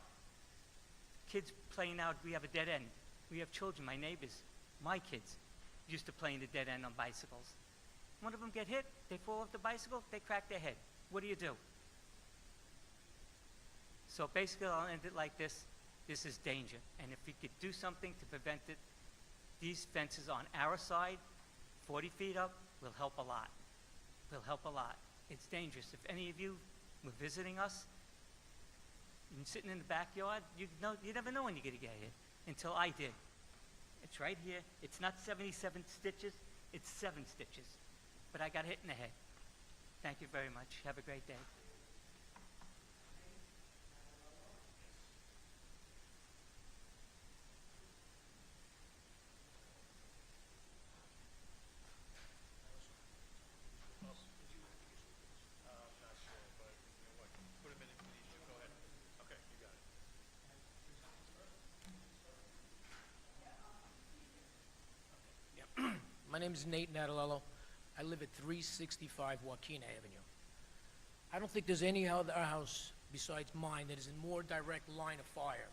Kids playing out. We have a dead end. We have children, my neighbors, my kids, used to play in the dead end on bicycles. One of them get hit, they fall off the bicycle, they crack their head. What do you do? So basically, I'll end it like this. This is danger. And if we could do something to prevent it, these fences on our side, 40 feet up, will help a lot. Will help a lot. It's dangerous. If any of you were visiting us and sitting in the backyard, you never know when you're going to get hit. Until I did. It's right here. It's not 77 stitches. It's 7 stitches. But I got hit in the head. Thank you very much. Have a great day. is Nate Natalello. I live at 365 Joaquin Avenue. I don't think there's any other house besides mine that is in more direct line of fire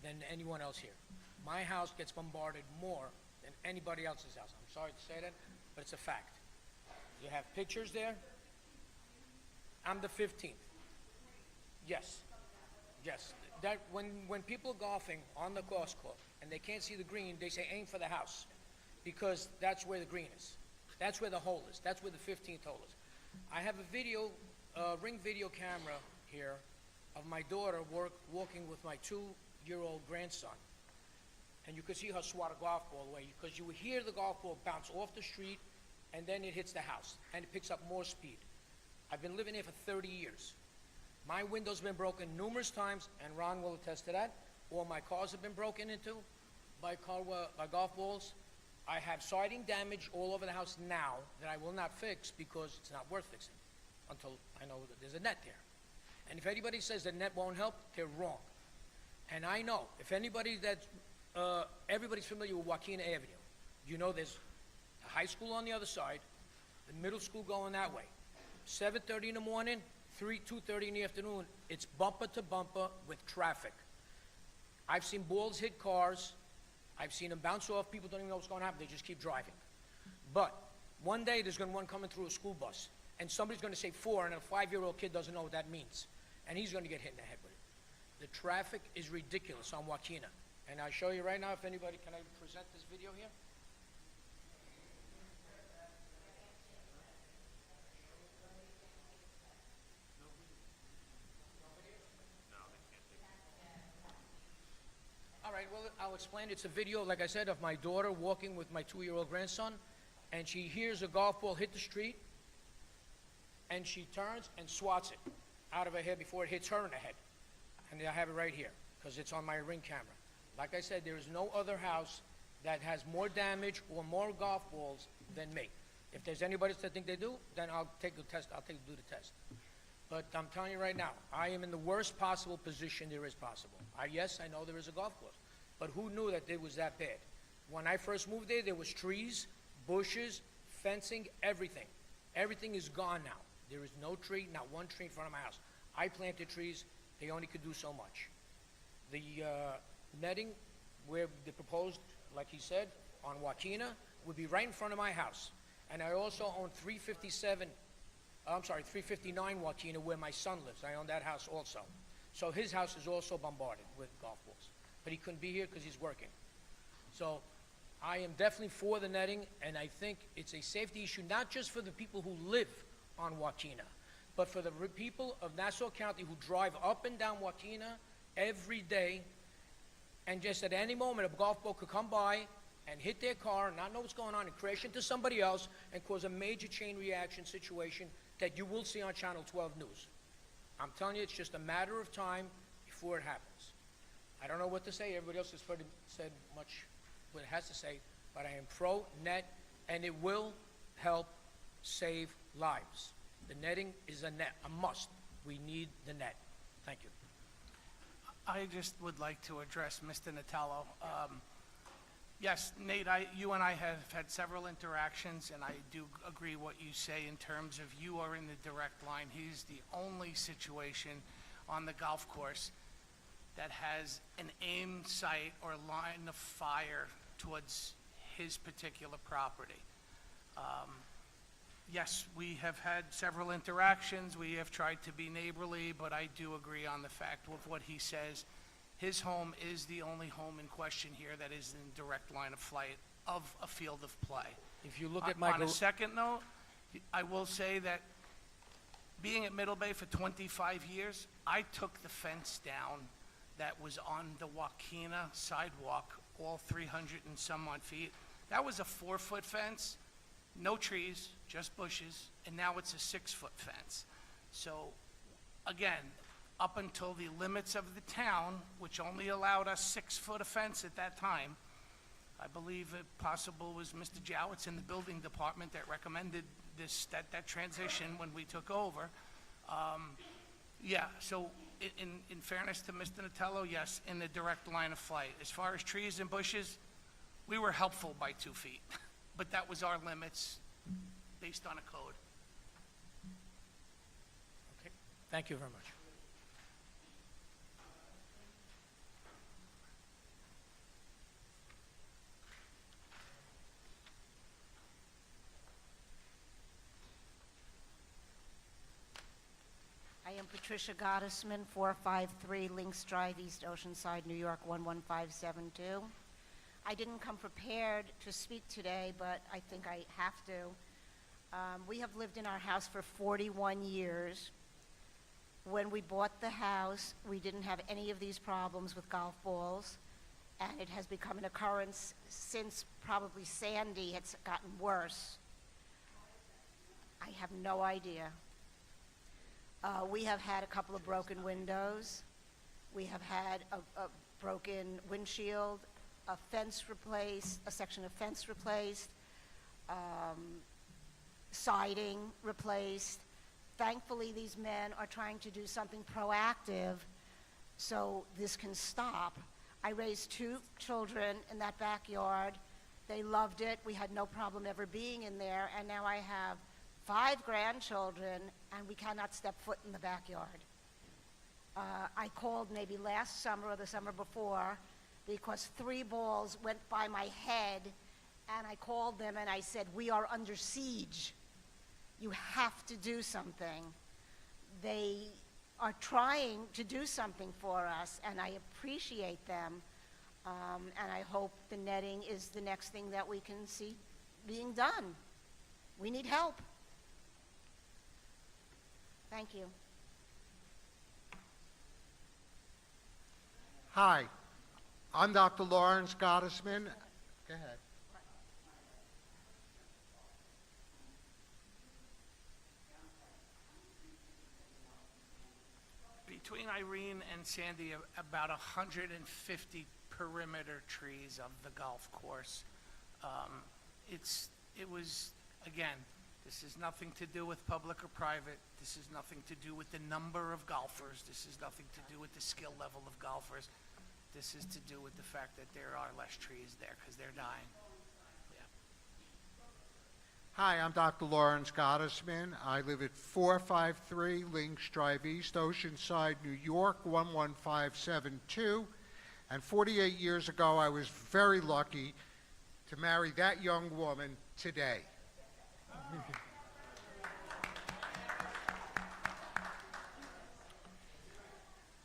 than anyone else here. My house gets bombarded more than anybody else's house. I'm sorry to say that, but it's a fact. You have pictures there? I'm the 15th. Yes. Yes. That when people are golfing on the course court and they can't see the green, they say aim for the house because that's where the green is. That's where the hole is. That's where the 15th hole is. I have a video, ring video camera here of my daughter walking with my 2-year-old grandson. And you could see her swat a golf ball away because you would hear the golf ball bounce off the street and then it hits the house and it picks up more speed. I've been living here for 30 years. My window's been broken numerous times, and Ron will attest to that. All my cars have been broken into by golf balls. I have siding damage all over the house now that I will not fix because it's not worth fixing until I know that there's a net there. And if anybody says the net won't help, they're wrong. And I know, if anybody everybody's familiar with Joaquin Avenue. You know there's a high school on the other side, the middle school going that way. 7:30 in the morning, 2:30 in the afternoon, it's bumper to bumper with traffic. I've seen balls hit cars. I've seen them bounce off. People don't even know what's going to happen. They just keep driving. But one day there's going to be one coming through a school bus, and somebody's going to say 4, and a 5-year-old kid doesn't know what that means, and he's going to get hit in the head with it. The traffic is ridiculous on Joaquina. And I'll show you right now, if anybody, can I present this video here? All right, well, I'll explain. It's a video, like I said, of my daughter walking with my 2-year-old grandson, and she hears a golf ball hit the street, and she turns and swats it out of her head before it hits her in the head. And I have it right here, because it's on my ring camera. Like I said, there is no other house that has more damage or more golf balls than me. If there's anybody that think they do, then I'll take the test. I'll do the test. But I'm telling you right now, I am in the worst possible position there is possible. Yes, I know there is a golf course, but who knew that it was that bad? When I first moved there was trees, bushes, fencing, everything. Everything is gone now. There is no tree, not one tree in front of my house. I planted trees. They only could do so much. The netting where they proposed, like he said, on Joaquina would be right in front of my house. And I also own 359 Joaquina where my son lives. I own that house also. So his house is also bombarded with golf balls. But he couldn't be here because he's working. So I am definitely for the netting, and I think it's a safety issue, not just for the people who live on Joaquina, but for the people of Nassau County who drive up and down Joaquina every day, and just at any moment a golf ball could come by and hit their car and not know what's going on and crash into somebody else and cause a major chain reaction situation that you will see on Channel 12 News. I'm telling you, it's just a matter of time before it happens. I don't know what to say. Everybody else has said much what it has to say, but I am pro-net, and it will help save lives. The netting is a must. We need the net. Thank you. I just would like to address Mr. Natello. Yes, Nate, you and I have had several interactions, and I do agree what you say in terms of you are in the direct line. He's the only situation on the golf course that has an aim site or line of fire towards his particular property. Yes, we have had several interactions. We have tried to be neighborly, but I do agree on the fact with what he says. His home is the only home in question here that is in direct line of flight of a field of play. If you look at my... On a second note, I will say that being at Middle Bay for 25 years, I took the fence down that was on the Joaquina sidewalk, all 300 and some odd feet. That was a 4-foot fence, no trees, just bushes, and now it's a 6-foot fence. So, again, up until the limits of the town, which only allowed us 6-foot of fence at that time, I believe it possible was Mr. Jowitz in the building department that recommended that transition when we took over. Yeah, so in fairness to Mr. Natello, yes, in the direct line of flight. As far as trees and bushes, we were helpful by 2 feet. but that was our limits based on a code. Okay, thank you very much. I am Patricia Gottesman, 453 Links Drive, East Oceanside, New York, 11572. I didn't come prepared to speak today, but I think I have to. We have lived in our house for 41 years. When we bought the house, we didn't have any of these problems with golf balls, and it has become an occurrence since probably Sandy. It's gotten worse. I have no idea. We have had a couple of broken windows. We have had a broken windshield, a fence replaced, a section of fence replaced, siding replaced. Thankfully, these men are trying to do something proactive so this can stop. I raised 2 children in that backyard. They loved it. We had no problem ever being in there, and now I have 5 grandchildren, and we cannot step foot in the backyard. I called maybe last summer or the summer before because 3 balls went by my head, and I called them and I said, "We are under siege. You have to do something." They are trying to do something for us, and I appreciate them, and I hope the netting is the next thing that we can see being done. We need help. Thank you. Hi, I'm Dr. Lawrence Gottesman. Go ahead. Between Irene and Sandy, about 150 perimeter trees of the golf course. It was, again, this is nothing to do with public or private. This is nothing to do with the number of golfers. This is nothing to do with the skill level of golfers. This is to do with the fact that there are less trees there because they're dying. Yeah. Hi, I'm Dr. Lawrence Gottesman. I live at 453 Links Drive East, Oceanside, New York, 11572. And 48 years ago, I was very lucky to marry that young woman today.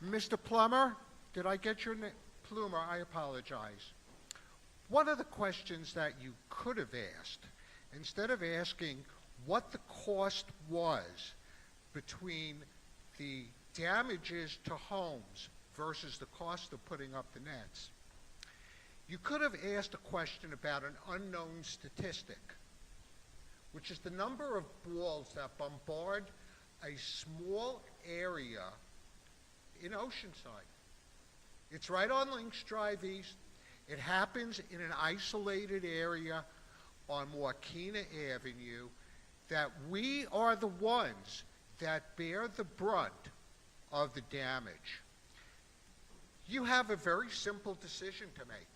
Mr. Plummer, did I get your name? Plumer, I apologize. One of the questions that you could have asked, instead of asking what the cost was between the damages to homes versus the cost of putting up the nets, you could have asked a question about an unknown statistic, which is the number of balls that bombard a small area in Oceanside. It's right on Links Drive East. It happens in an isolated area on Joaquina Avenue that we are the ones that bear the brunt of the damage. You have a very simple decision to make.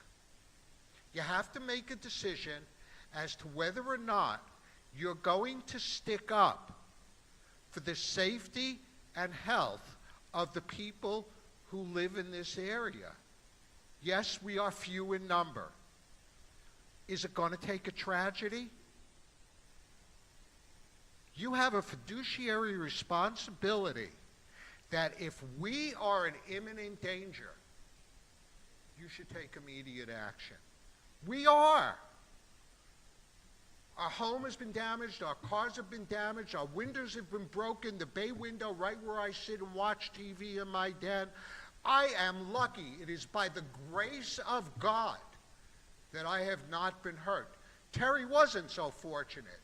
You have to make a decision as to whether or not you're going to stick up for the safety and health of the people who live in this area. Yes, we are few in number. Is it going to take a tragedy? You have a fiduciary responsibility that if we are in imminent danger, you should take immediate action. We are. Our home has been damaged, our cars have been damaged, our windows have been broken, the bay window right where I sit and watch TV in my den. I am lucky. It is by the grace of God that I have not been hurt. Terry wasn't so fortunate.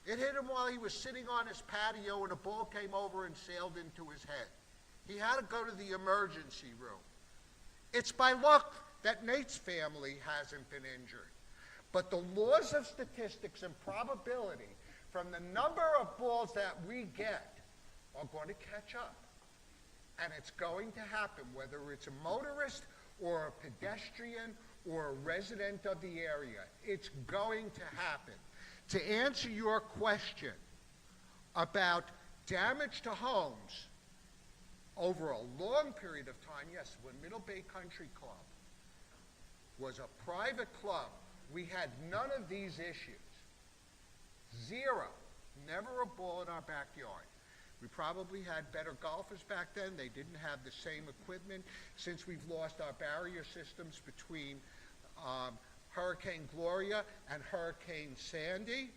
It hit him while he was sitting on his patio and a ball came over and sailed into his head. He had to go to the emergency room. It's by luck that Nate's family hasn't been injured. But the laws of statistics and probability from the number of balls that we get are going to catch up. And it's going to happen, whether it's a motorist or a pedestrian or a resident of the area, it's going to happen. To answer your question about damage to homes over a long period of time, yes, when Middle Bay Country Club was a private club, we had none of these issues. Zero. Never a ball in our backyard. We probably had better golfers back then. They didn't have the same equipment. Since we've lost our barrier systems between Hurricane Gloria and Hurricane Sandy,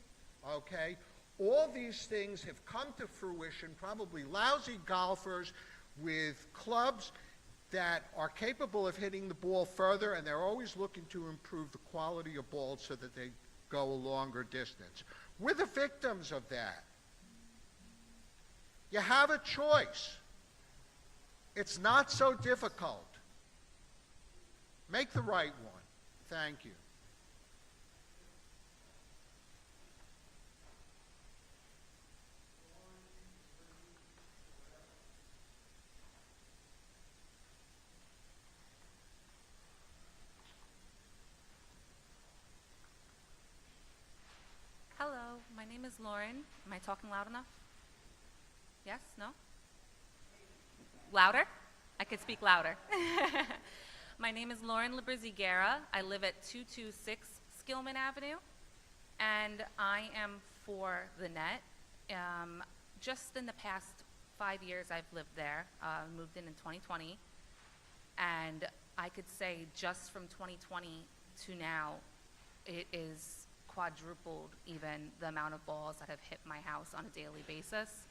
okay, all these things have come to fruition, probably lousy golfers with clubs that are capable of hitting the ball further, and they're always looking to improve the quality of balls so that they go a longer distance. We're the victims of that. You have a choice. It's not so difficult. Make the right one. Thank you. Hello, my name is Lauren. Am I talking loud enough? Yes? No? Louder? I could speak louder. My name is Lauren Librizzi-Guerra. I live at 226 Skillman Avenue, and I am for the net. Just in the past 5 years I've lived there, moved in 2020, and I could say just from 2020 to now, it is quadrupled even the amount of balls that have hit my house on a daily basis.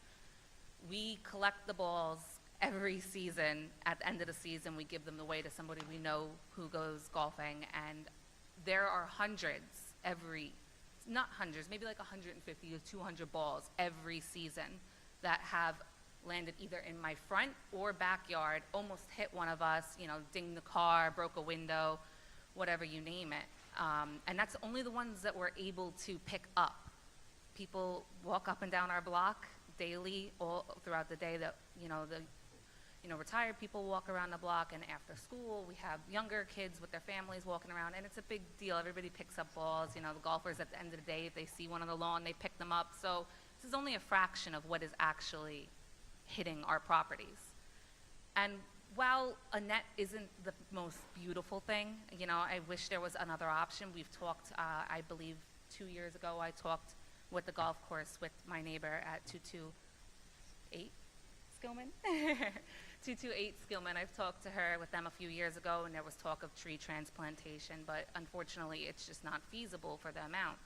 We collect the balls every season. At the end of the season, we give them away to somebody we know who goes golfing, and there are hundreds not hundreds, maybe like 150 to 200 balls every season that have landed either in my front or backyard, almost hit one of us, you know, dinged the car, broke a window, whatever you name it. And that's only the ones that we're able to pick up. People walk up and down our block daily, all throughout the day. That retired people walk around the block, and after school we have younger kids with their families walking around, and it's a big deal. Everybody picks up balls. You know, the golfers at the end of the day, if they see one on the lawn, they pick them up. So this is only a fraction of what is actually hitting our properties. And while a net isn't the most beautiful thing, you know, I wish there was another option. We've talked, I believe 2 years ago, I talked with the golf course with my neighbor at 228 Skillman. 228 Skillman. I've talked to her with them a few years ago, and there was talk of tree transplantation, but unfortunately it's just not feasible for the amount.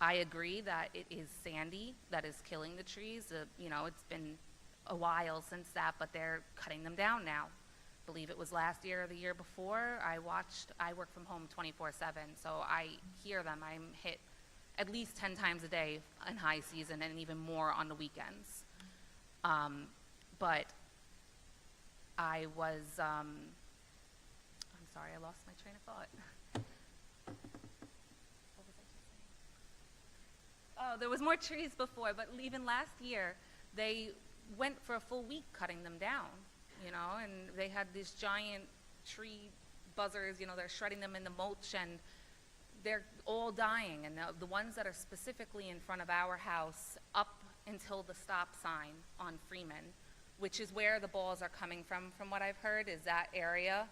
I agree that it is Sandy that is killing the trees. You know, it's been a while since that, but they're cutting them down now. I believe it was last year or the year before. I work from home 24/7, so I hear them. I'm hit at least 10 times a day in high season, and even more on the weekends. But I was, I'm sorry, I lost my train of thought. What was I just saying? Oh, there was more trees before, but even last year, they went for a full week cutting them down, you know, and they had these giant tree buzzers, you know, they're shredding them in the mulch, and they're all dying. And the ones that are specifically in front of our house up until the stop sign on Freeman, which is where the balls are coming from what I've heard, is that area.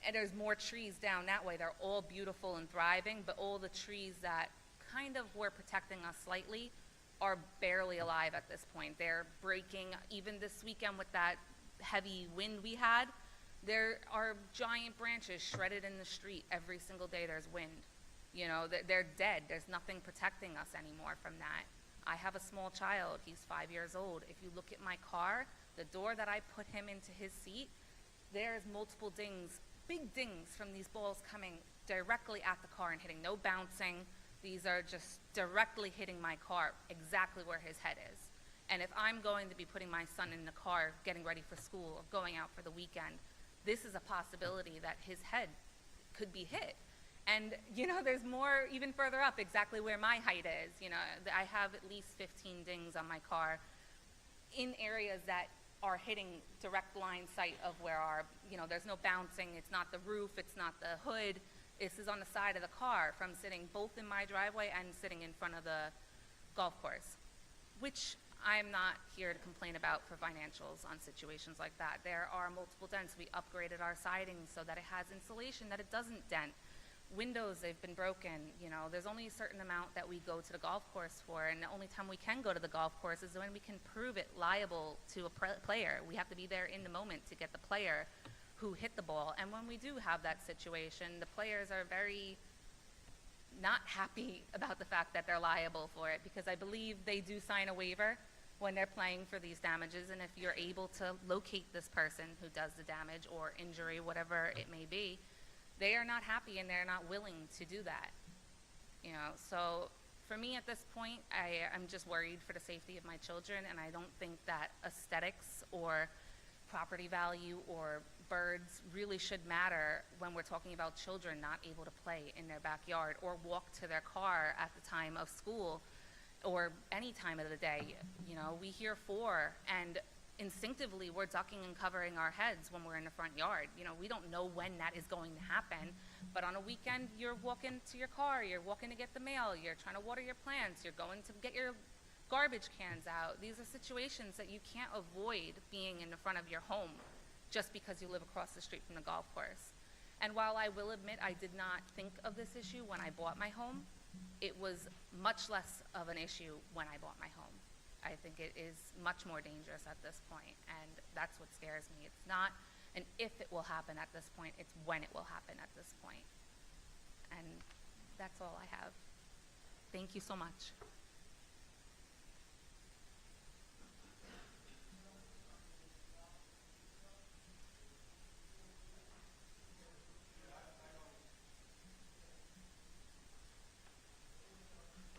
And there's more trees down that way. They're all beautiful and thriving, but all the trees that kind of were protecting us slightly are barely alive at this point. They're breaking. Even this weekend with that heavy wind we had, there are giant branches shredded in the street every single day there's wind. You know, they're dead. There's nothing protecting us anymore from that. I have a small child. He's 5 years old. If you look at my car, the door that I put him into his seat, there's multiple dings, big dings from these balls coming directly at the car and hitting. No bouncing. These are just directly hitting my car, exactly where his head is. And if I'm going to be putting my son in the car, getting ready for school, or going out for the weekend, this is a possibility that his head could be hit. And, you know, there's more even further up, exactly where my height is. You know, I have at least 15 dings on my car in areas that are hitting direct line sight of where our, there's no bouncing, it's not the roof, it's not the hood. This is on the side of the car from sitting both in my driveway and sitting in front of the golf course, which I'm not here to complain about for financials on situations like that. There are multiple dents. We upgraded our siding so that it has insulation, that it doesn't dent. Windows, they've been broken. There's only a certain amount that we go to the golf course for, and the only time we can go to the golf course is when we can prove it liable to a player. We have to be there in the moment to get the player who hit the ball. And when we do have that situation, the players are very not happy about the fact that they're liable for it, because I believe they do sign a waiver when they're playing for these damages, and if you're able to locate this person who does the damage or injury, whatever it may be, they are not happy and they're not willing to do that. So for me at this point, I'm just worried for the safety of my children, and I don't think that aesthetics or property value or birds really should matter when we're talking about children not able to play in their backyard or walk to their car at the time of school or any time of the day. We hear 4, and instinctively we're ducking and covering our heads when we're in the front yard. We don't know when that is going to happen, but on a weekend you're walking to your car, you're walking to get the mail, you're trying to water your plants, you're going to get your garbage cans out. These are situations that you can't avoid being in the front of your home just because you live across the street from the golf course. And while I will admit I did not think of this issue when I bought my home, it was much less of an issue when I bought my home. I think it is much more dangerous at this point, and that's what scares me. It's not an if it will happen at this point, it's when it will happen at this point. And that's all I have. Thank you so much.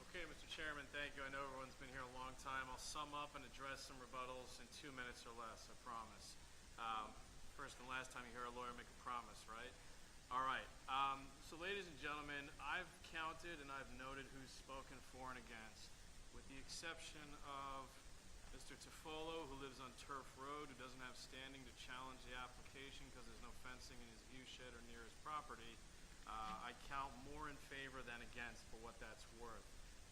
Okay, Mr. Chairman, thank you. I know everyone's been here a long time. I'll sum up and address some rebuttals in 2 minutes or less, I promise. First and last time you hear a lawyer make a promise, right? All right. So ladies and gentlemen, I've counted and I've noted who's spoken for and against, with the exception of Mr. Tafolo, who lives on Turf Road, who doesn't have standing to challenge the application because there's no fencing in his view shed or near his property. I count more in favor than against for what that's worth.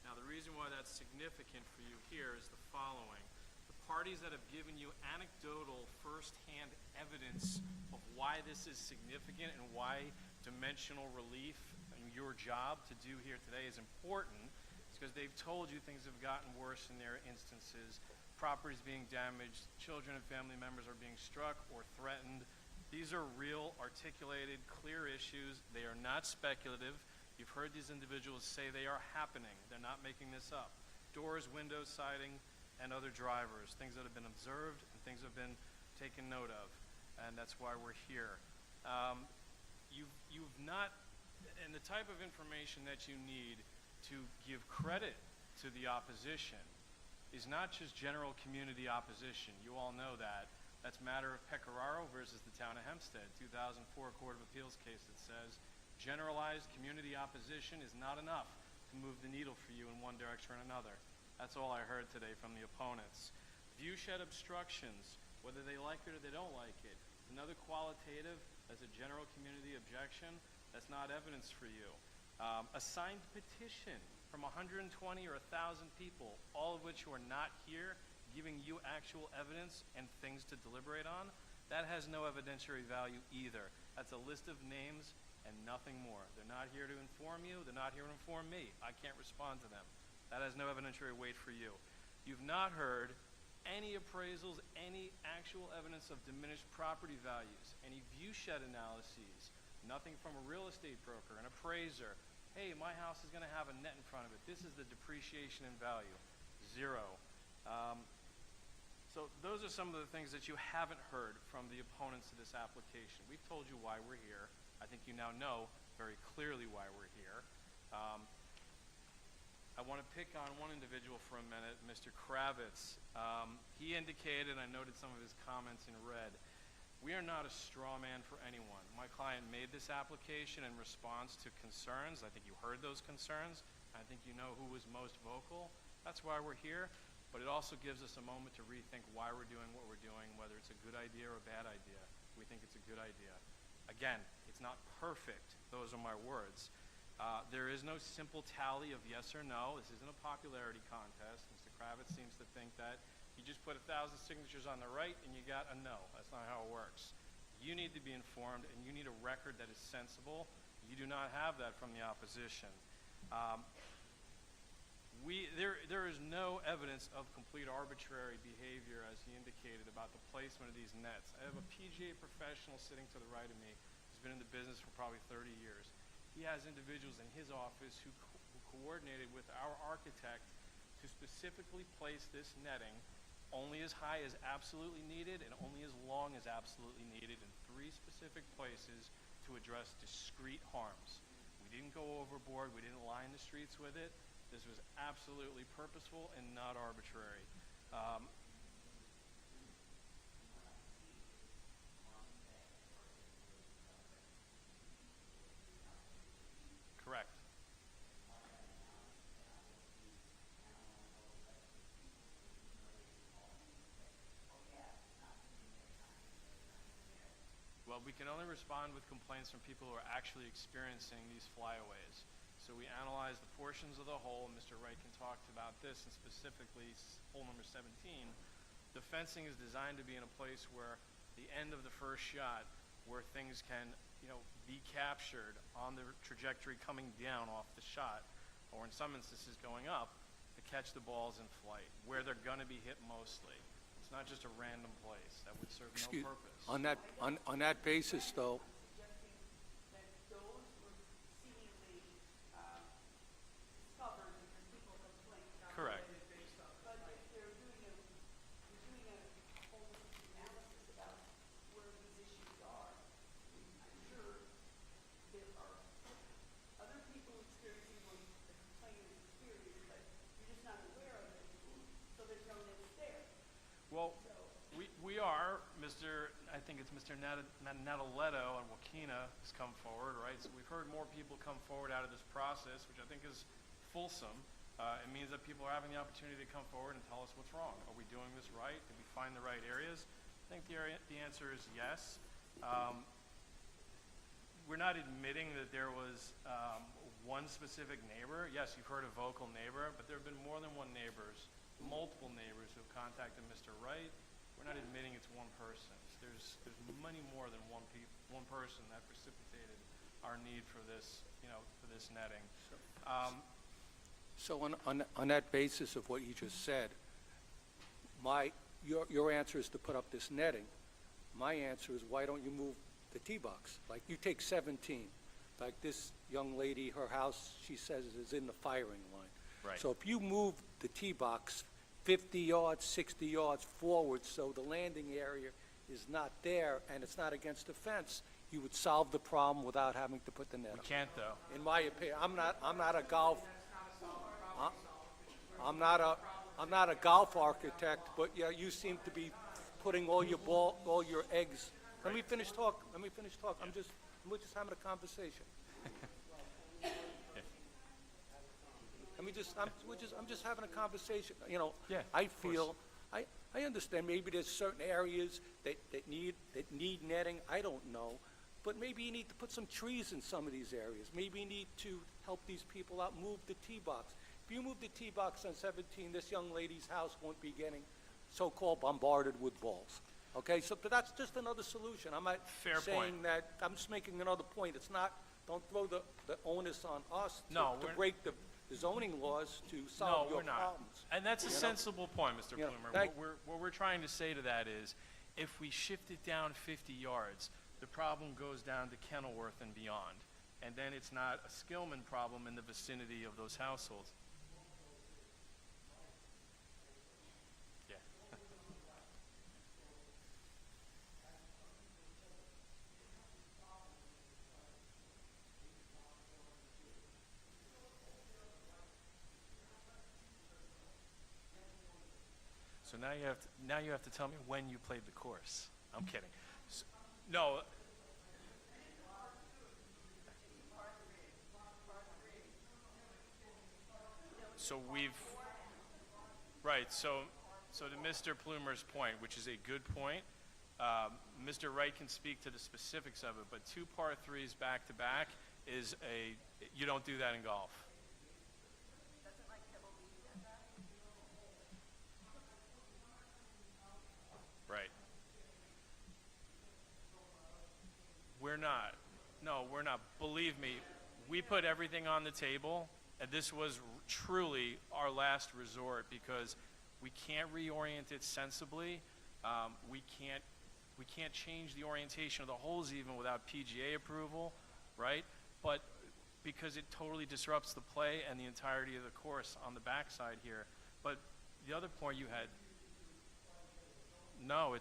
Now, the reason why that's significant for you here is the following. The parties that have given you anecdotal, first-hand evidence of why this is significant and why dimensional relief and your job to do here today is important is because they've told you things have gotten worse in their instances, properties being damaged, children and family members are being struck or threatened. These are real, articulated, clear issues. They are not speculative. You've heard these individuals say they are happening. They're not making this up. Doors, windows, siding, and other drivers, things that have been observed and things that have been taken note of, and that's why we're here. You've not, and the type of information that you need to give credit to the opposition is not just general community opposition. You all know that. That's matter of Pecoraro versus the town of Hempstead, 2004 Court of Appeals case that says generalized community opposition is not enough to move the needle for you in one direction or another. That's all I heard today from the opponents. View shed obstructions, whether they like it or they don't like it, another qualitative as a general community objection, that's not evidence for you. A signed petition from 120 or 1,000 people, all of which who are not here, giving you actual evidence and things to deliberate on, that has no evidentiary value either. That's a list of names and nothing more. They're not here to inform you. They're not here to inform me. I can't respond to them. That has no evidentiary weight for you. You've not heard any appraisals, any actual evidence of diminished property values, any view shed analyses, nothing from a real estate broker, an appraiser. Hey, my house is going to have a net in front of it. This is the depreciation in value. Zero. So those are some of the things that you haven't heard from the opponents of this application. We've told you why we're here. I think you now know very clearly why we're here. I want to pick on one individual for a minute, Mr. Kravitz. He indicated, I noted some of his comments in red, we are not a straw man for anyone. My client made this application in response to concerns. I think you heard those concerns. I think you know who was most vocal. That's why we're here. but it also gives us a moment to rethink why we're doing what we're doing, whether it's a good idea or a bad idea. We think it's a good idea. Again, it's not perfect. Those are my words. There is no simple tally of yes or no. This isn't a popularity contest. Mr. Kravitz seems to think that you just put 1,000 signatures on the right and you got a no. That's not how it works. You need to be informed, and you need a record that is sensible. You do not have that from the opposition. There is no evidence of complete arbitrary behavior, as he indicated, about the placement of these nets. I have a PGA professional sitting to the right of me who's been in the business for probably 30 years. He has individuals in his office who coordinated with our architect to specifically place this netting only as high as absolutely needed and only as long as absolutely needed in 3 specific places to address discrete harms. We didn't go overboard. We didn't line the streets with it. This was absolutely purposeful and not arbitrary. Correct. Well, we can only respond with complaints from people who are actually experiencing these flyaways. So we analyzed the portions of the hole, and Mr. Wright can talk about this, and specifically hole number 17. The fencing is designed to be in a place where the end of the first shot, where things can, be captured on the trajectory coming down off the shot, or in some instances going up, to catch the balls in flight, where they're going to be hit mostly. It's not just a random place. That would serve no purpose. On that basis, though, correct. But if they're doing a holistic analysis about where these issues are, I'm sure there are other people experiencing what the complainant experienced, but you're just not aware of it, so there's no nets there. Well, we are, I think it's Mr. Nataletto and Wakina has come forward, right? So we've heard more people come forward out of this process, which I think is fulsome. It means that people are having the opportunity to come forward and tell us what's wrong. Are we doing this right? Did we find the right areas? I think the answer is yes. We're not admitting that there was one specific neighbor. Yes, you've heard a vocal neighbor, but there have been more than one neighbors, multiple neighbors who have contacted Mr. Wright. We're not admitting it's one person. There's many more than one person that precipitated our need for this, for this netting. so on that basis of what you just said, your answer is to put up this netting. My answer is, why don't you move the tee box? Like, you take 17. Like this young lady, her house, she says, is in the firing line. Right. So if you move the tee box 50 yards, 60 yards forward, so the landing area is not there and it's not against the fence, you would solve the problem without having to put the net up. We can't, though. In my opinion, I'm not a golf architect, but yeah, you seem to be putting all your eggs. Let me finish talk. We're just having a conversation. I'm just having a conversation. Yeah, I feel, I understand maybe there's certain areas that need netting. I don't know. But maybe you need to put some trees in some of these areas. Maybe you need to help these people out, move the tee box. If you move the tee box on 17, this young lady's house won't be getting so-called bombarded with balls. Okay, so but that's just another solution. I'm not Fair saying point. that, I'm just making another point. It's not, don't throw the onus on us to we're- break the zoning laws to solve No, your we're not. problems. And that's a You know? sensible point, Mr. Yeah, Plumer. What we're trying to say to that is, if we shift it down 50 yards, the problem goes down to Kenilworth and beyond. And then it's not a Skillman problem in the vicinity of those households. Yeah. So now you have to tell me when you played the course. I'm kidding. No. So Right, so to Mr. Plumer's point, which is a good point, Mr. Wright can speak to the specifics of it, but two par threes back to back is you don't do that in golf. Right. We're not. No, we're not. Believe me, we put everything on the table, and this was truly our last resort because we can't reorient it sensibly. We can't change the orientation of the holes even without PGA approval, right? But because it totally disrupts the play and the entirety of the course on the backside here. But the other point you had, no,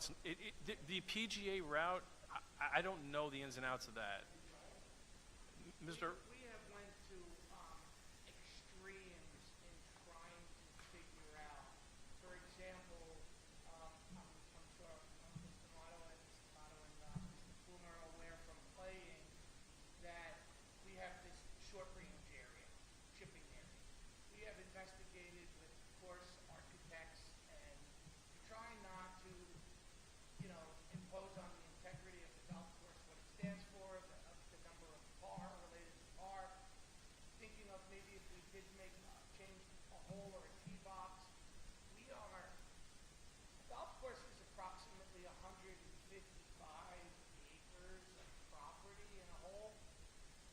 the PGA route, I don't know the ins and outs of that. Mr. We have went to extremes in trying to figure out. For example, I'm sure Mr. Motto and Mr. Plumer are aware from playing that we have this short range area, chipping area. We have investigated with course architects and to try not to, impose on the integrity of the golf course what it stands for, the number of par related to par. Thinking of maybe if we did change a hole or a tee box. The golf course is approximately 155 acres of property in a hole.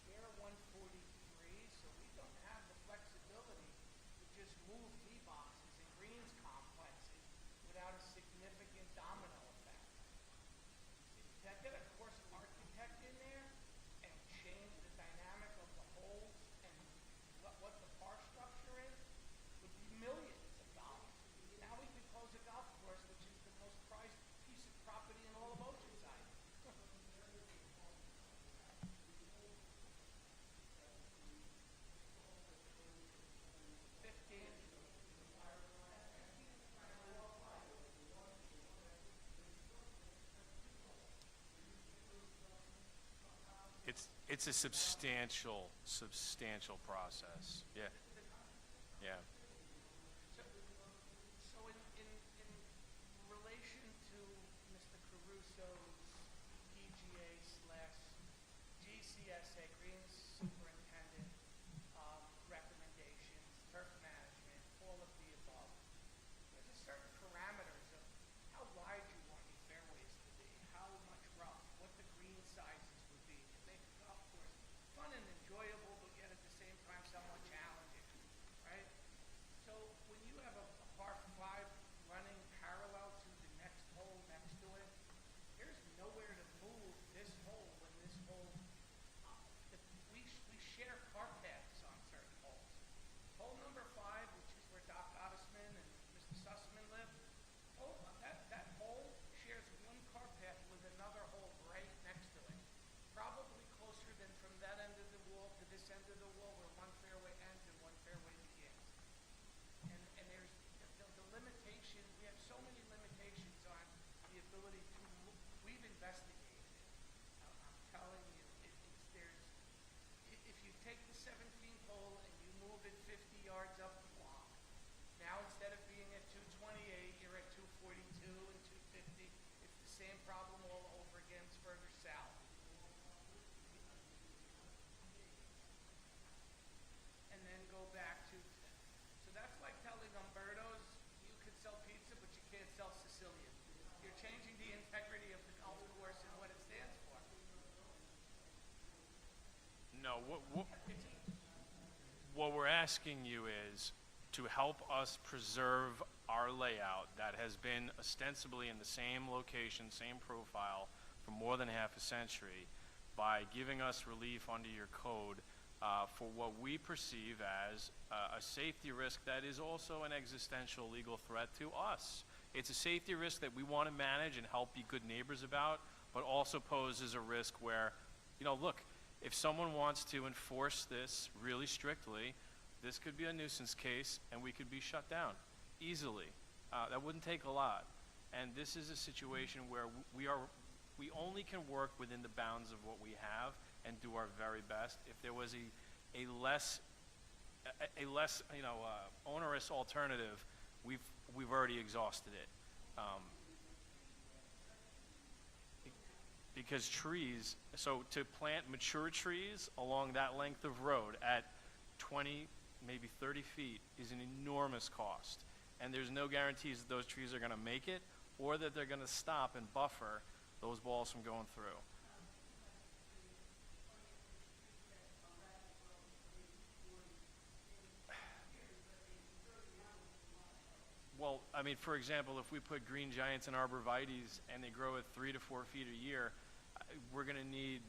We're 143, so we don't have the flexibility to just move tee boxes and greens complexes without a significant domino effect. To get a course architect in there and change the dynamic of the holes and what the par structure is would be millions of dollars. Now we could close a golf course, which is the most prized piece of property in all of Oceanside. 15. It's a substantial process. Yeah. Yeah. So in relation to Mr. Caruso's PGA/GCSA Greens Superintendent recommendations, turf management, all of the above, there's a certain parameters of how wide you want your fairways to be, how much rough, what the green sizes would be to make a golf course fun and enjoyable, but yet at the same time somewhat challenging, right? So when you have a par 5 running parallel to the next hole next to it, there's nowhere to move this hole when this hole, we share car paths on certain holes. Hole number 5, which is where Doc Ottisman and Mr. Sussman live, that hole shares one car path with another hole right next to it. Probably closer than from that end of the wall to this end of the wall where one fairway ends and one fairway begins. And there's the limitation, we have so many limitations on the ability to move. We've investigated it. I'm telling you, if you take the 17th hole and you move it 50 yards up the block, now instead of being at 228, you're at 242 and 250. It's the same problem all over again, it's further south. And then go back to, so that's like telling Umberto's, you can sell pizza, but you can't sell Sicilian. You're changing the integrity of the golf course and what it stands for. No, what we're asking you is to help us preserve our layout that has been ostensibly in the same location, same profile for more than half a century by giving us relief under your code for what we perceive as a safety risk that is also an existential legal threat to us. It's a safety risk that we want to manage and help be good neighbors about, but also poses a risk where, look, if someone wants to enforce this really strictly, this could be a nuisance case and we could be shut down easily. That wouldn't take a lot. And this is a situation where we only can work within the bounds of what we have and do our very best. If there was a less onerous alternative, we've already exhausted it. Because trees, so to plant mature trees along that length of road at 20, maybe 30 feet is an enormous cost. And there's no guarantees that those trees are going to make it or that they're going to stop and buffer those balls from going through. Well, I mean, for example, if we put green giants and arborvitaes and they grow at 3 to 4 feet a year, we're going to need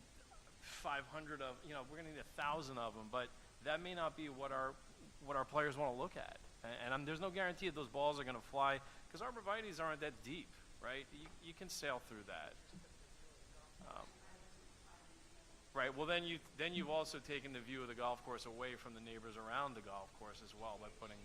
500 of, we're going to need 1,000 of them, but that may not be what our players want to look at. And there's no guarantee that those balls are going to fly, because arborvitaes aren't that deep, right? You can sail through that. Right, well then you've also taken the view of the golf course away from the neighbors around the golf course as well by putting,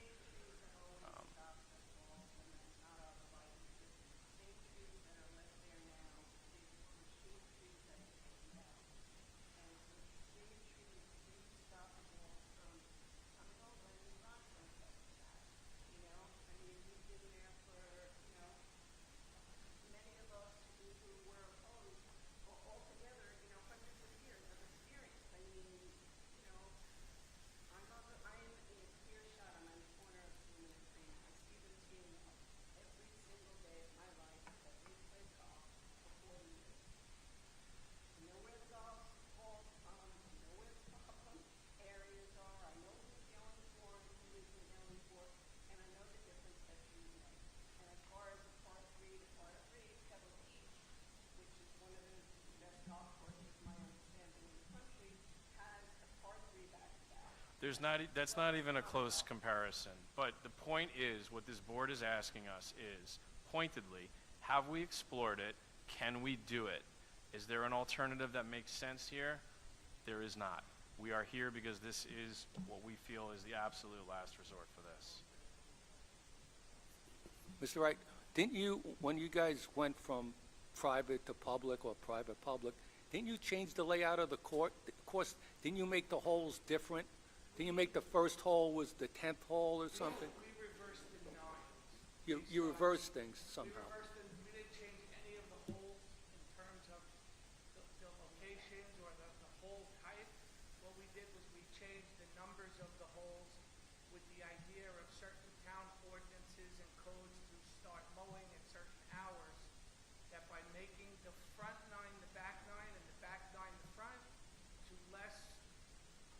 that's not even a close comparison. But the point is, what this board is asking us is, pointedly, have we explored it? Can we do it? Is there an alternative that makes sense here? There is not. We are here because this is what we feel is the absolute last resort for this. Mr. Wright, didn't you, when you guys went from private to public or private-public, didn't you change the layout of the course? Didn't you make the holes different? Didn't you make the first hole was the 10th hole or something? We reversed the nines. You reversed things somehow. We didn't change any of the holes in terms of the locations or the hole type. What we did was we changed the numbers of the holes with the idea of certain town ordinances and codes to start mowing at certain hours, that by making the front nine the back nine and the back nine the front, to less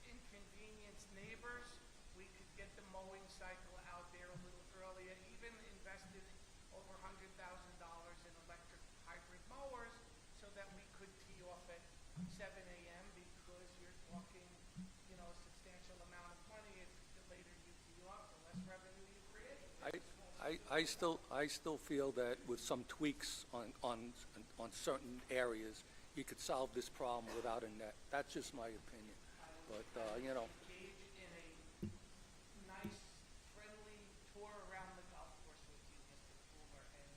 inconvenience neighbors, we could get the mowing cycle out there a little earlier, even invested over $100,000 in electric hybrid mowers so that we could tee off at 7 a.m. because you're talking, a substantial amount of money. If the later you tee off, the less revenue you create. I still feel that with some tweaks on certain areas, you could solve this problem without a net. That's just my opinion. But, Engage in a nice, friendly tour around the golf course with you, Mr. Fuller, and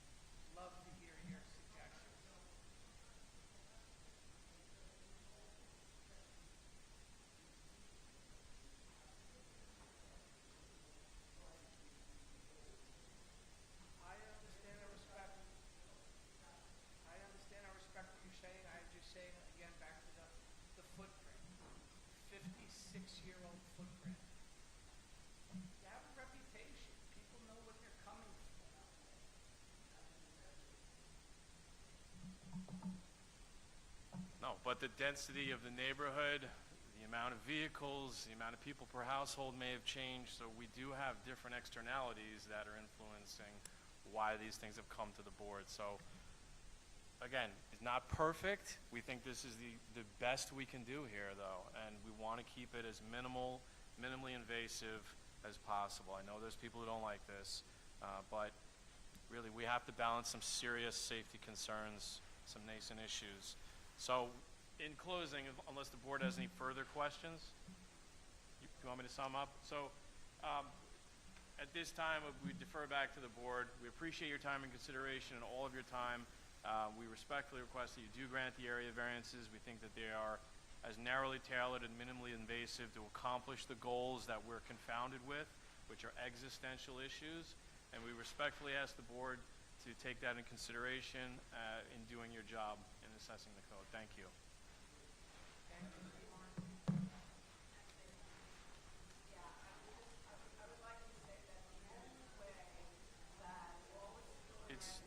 love to hear your suggestions. I understand and respect what you're saying. I'm just saying, again, back to the footprint. 56-year-old footprint. You have a reputation. People know what you're coming for. No, but the density of the neighborhood, the amount of vehicles, the amount of people per household may have changed, so we do have different externalities that are influencing why these things have come to the board. So, again, it's not perfect. We think this is the best we can do here, though, and we want to keep it as minimally invasive as possible. I know there's people who don't like this, but really we have to balance some serious safety concerns, some nascent issues. So, in closing, unless the board has any further questions, you want me to sum up? So, at this time, we defer back to the board. We appreciate your time and consideration and all of your time. We respectfully request that you do grant the area variances. We think that they are as narrowly tailored and minimally invasive to accomplish the goals that we're confounded with, which are existential issues. And we respectfully ask the board to take that in consideration in doing your job in assessing the code. Thank you.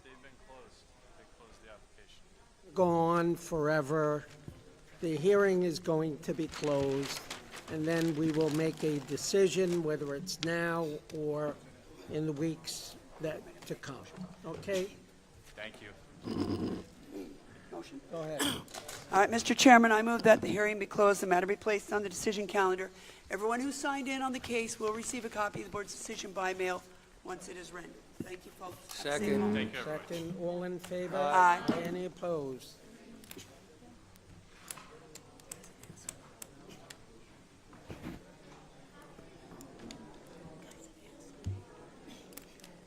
They've been closed. They closed the application. Go on forever. The hearing is going to be closed, and then we will make a decision, whether it's now or in the weeks to come. Okay? Thank you. Motion? Go ahead. All right, Mr. Chairman, I move that the hearing be closed, the matter be placed on the decision calendar. Everyone who signed in on the case will receive a copy of the board's decision by mail once it is rendered. Thank you, folks. Have a safe Second. home. Thank you, everybody. Second, all in favor? Aye. Any opposed?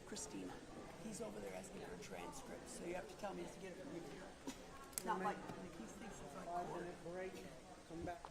Christina, he's over there asking for a transcript, so you have to tell me to get it from you. Not like, he thinks it's like court. Break, come back.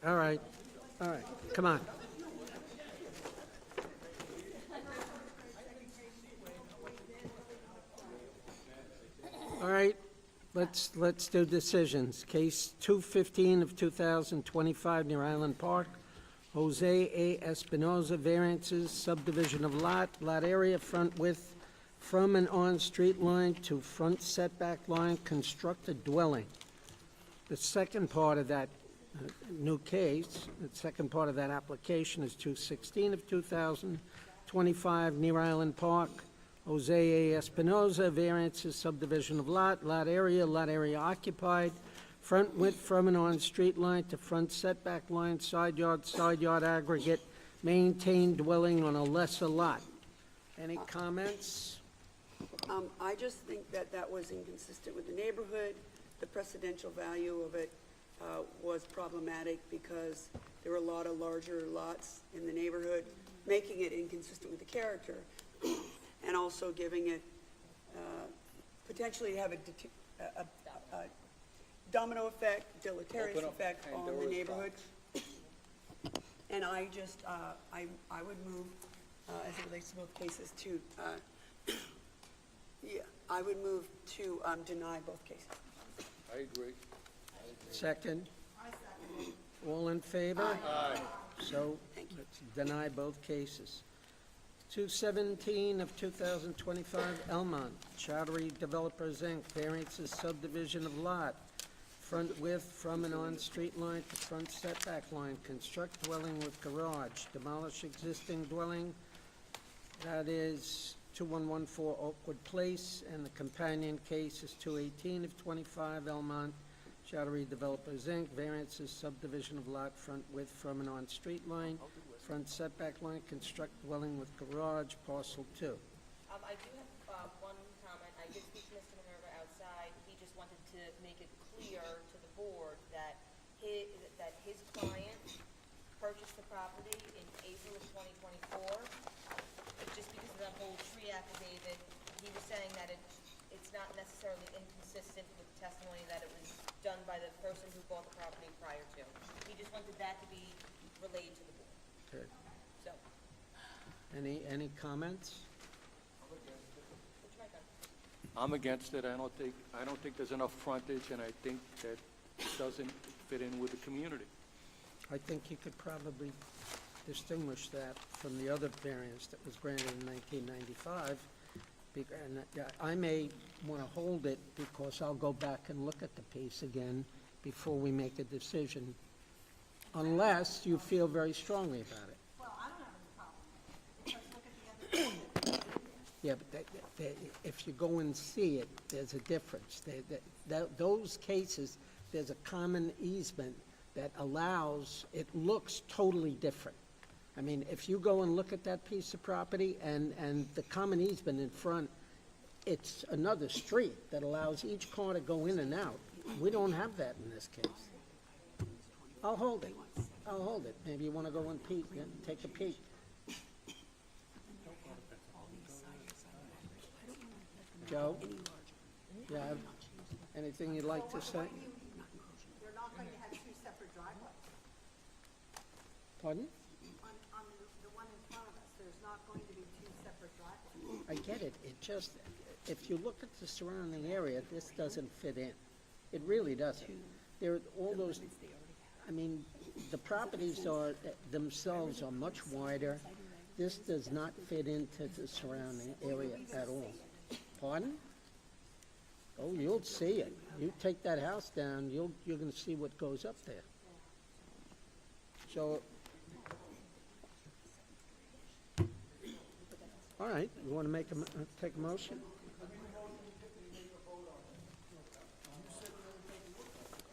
all right, come on. All right, let's do decisions. Case 215 of 2025, near Island Park. Jose A. Espinoza, variances, subdivision of lot area, front width from and on street line to front setback line, constructed dwelling. The second part of that new case, the second part of that application is 216 of 2025, near Island Park. Jose A. Espinoza, variances, subdivision of lot area occupied, front width from and on street line to front setback line, side yard aggregate, maintained dwelling on a lesser lot. Any comments? I just think that that was inconsistent with the neighborhood. The precedential value of it was problematic because there were a lot of larger lots in the neighborhood, making it inconsistent with the character, and also giving it potentially have a domino effect, deleterious Open up effect on the Pandora's neighborhood. box. And I just, I would move, as it relates to both cases, to, yeah, I would move to deny both cases. I agree. Second? All in favor? Aye. So, let's deny both cases. 217 of 2025, Elmont, Chowdhury Developers, Inc., variances, subdivision of lot, front width from and on street line to front setback line, construct dwelling with garage, demolish existing dwelling, that is 2114 Oakwood Place, and the companion case is 218 of 25, Elmont, Chowdhury Developers, Inc., variances, subdivision of lot, front width from and on street line, front setback line, construct dwelling with garage, parcel 2. I do have one comment. I did speak to Mr. Minerva outside. He just wanted to make it clear to the board that his client purchased the property in April of 2024. Just because of that whole tree affidavit, he was saying that it's not necessarily inconsistent with the testimony that it was done by the person who bought the property prior to. He just wanted that to be relayed to the board. Okay. So, Any comments? put your mic on. I'm against it. I don't think there's enough frontage, and I think that it doesn't fit in with the community. I think you could probably distinguish that from the other variance that was granted in 1995. And I may want to hold it because I'll go back and look at the piece again before we make a decision, unless you feel very strongly about it. Well, I don't have any problem. Let's look at the other. Yeah, but if you go and see it, there's a difference. Those cases, there's a common easement that allows, it looks totally different. I mean, if you go and look at that piece of property and the common easement in front, it's another street that allows each car to go in and out. We don't have that in this case. I'll hold it. I'll hold it. Maybe you want to go and take a peek. Joe? You have anything you'd like to say? They're not going to have two separate driveways. Pardon? On the one in front of us, there's not going to be two separate driveways. I get it. It just, if you look at the surrounding area, this doesn't fit in. It really doesn't. There are all those, I mean, the properties themselves are much wider. This does not fit into the surrounding area at all. Pardon? Oh, you'll see it. You take that house down, you're gonna see what goes up there. So, all right, you wanna take a motion?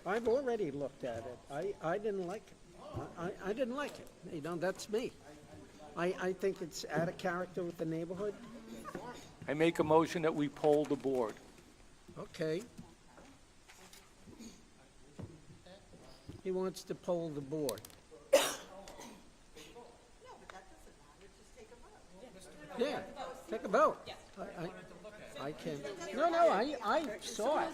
I've already looked at it. I didn't like it. I didn't like it. You know, that's me. I think it's out of character with the neighborhood. I make a motion that we poll the board. Okay. He wants to poll the board. No, but that doesn't matter, just take a vote. Yeah, take a vote. Yeah. I- So I can't, no, I saw it.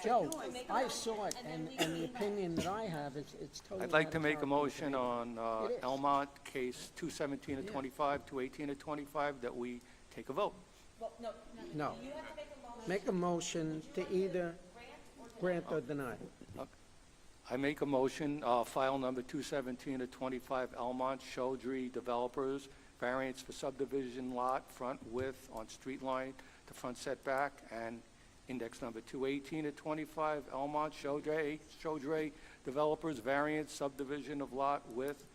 Joe, I saw it, and the opinion that I have is it's totally. I'd like to out of make a character. motion on It is. Elmont, case 217 of Yeah. 25, 218 of 25, that we take a vote. Well, no. No. You have to Make a motion to either grant or deny. I make a motion, file number 217 of 25, Elmont Chaudry Developers, variance for subdivision lot, front width on street line to front setback, and index number 218 of 25, Elmont Chaudry Developers, variance subdivision of lot width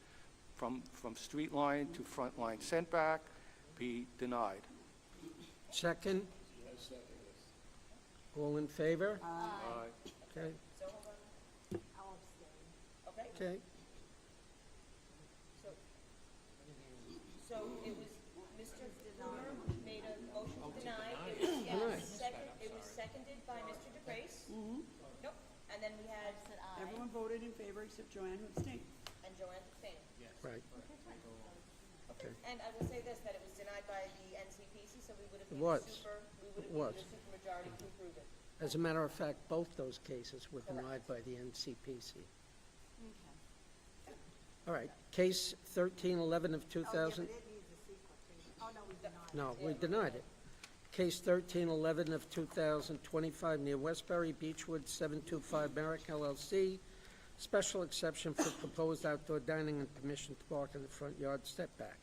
from street line to front line setback, be denied. Second? All in favor? Aye. Okay, Okay, okay. so it was, Mr. Plumer made a motion to deny. It was seconded by Mr. DeGrace. Nope, and then we had, Everyone voted in favor except Joanne, who abstained. and Joanne abstained. Right. Okay. And I will say this, that it was denied by the NCPC, so we would have It needed was. we would It have was. needed a supermajority to approve it. As a matter of fact, both those cases were denied by the NCPC. All right, case 1311 of 2000. No, we denied it. Case 1311 of 2025 near Westbury, Beechwood, 725 Merrick LLC. Special exception for proposed outdoor dining and permission to park in the front yard setback.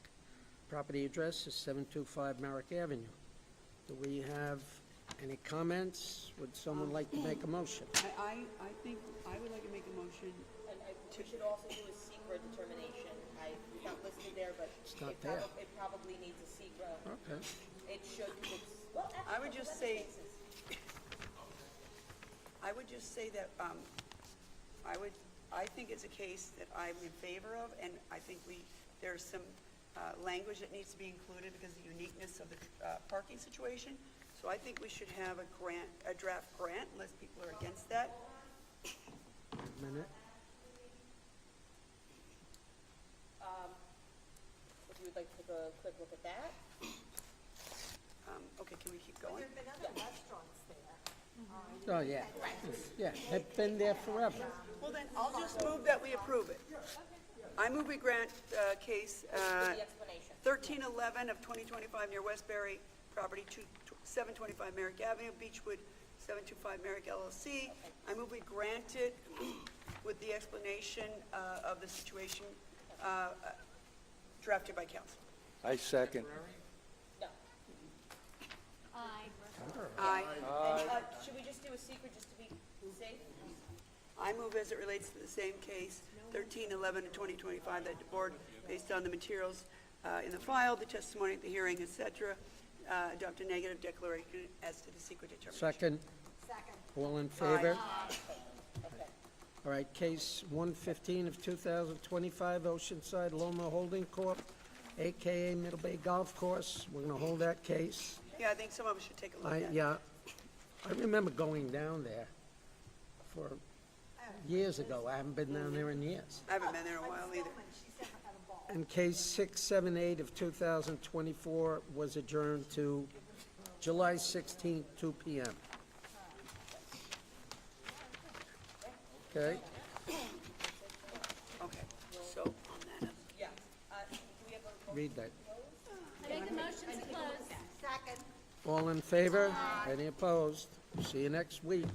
Property address is 725 Merrick Avenue. Do we have any comments? Would someone like to make a motion? I think, I would like to make a motion. And we should also do a secret determination. It's not listed there, but It's not there. it probably needs a secret. Okay. It should, well, actually. I would just say, that, I think it's a case that I'm in favor of, and I think there's some language that needs to be included because of the uniqueness of the parking situation. So I think we should have a draft grant, unless people are against that. Minute. If you would like to take a quick look at that. Okay, can we keep going? There've been other restaurants there. Oh, yeah. Yeah, they've been there forever. Well, then, I'll just move that we approve it. I move we grant case The explanation. 1311 of 2025 near Westbury, property 725 Merrick Avenue, Beechwood, 725 Merrick LLC. I move we grant it with the explanation of the situation drafted by council. I second. No. Aye. And, should we just do a secret just to be safe? I move as it relates to the same case, 1311 of 2025, that the board, based on the materials in the file, the testimony at the hearing, et cetera, adopt a negative declaration as to the secret determination. Second? All in favor? All right, case 115 of 2025, Oceanside Loma Holding Corp., AKA Middle Bay Golf Course. We're going to hold that case. Yeah, I think some of us should take a look at it. Yeah, I remember going down there for years ago. I haven't been down there in years. I haven't been there in a while either. And case 678 of 2024 was adjourned to July 16th, 2 p.m. Okay? Okay, so on that, Yeah. Do we have a Read that. I make a motion to close. Second. All in favor? Any opposed? See you next week.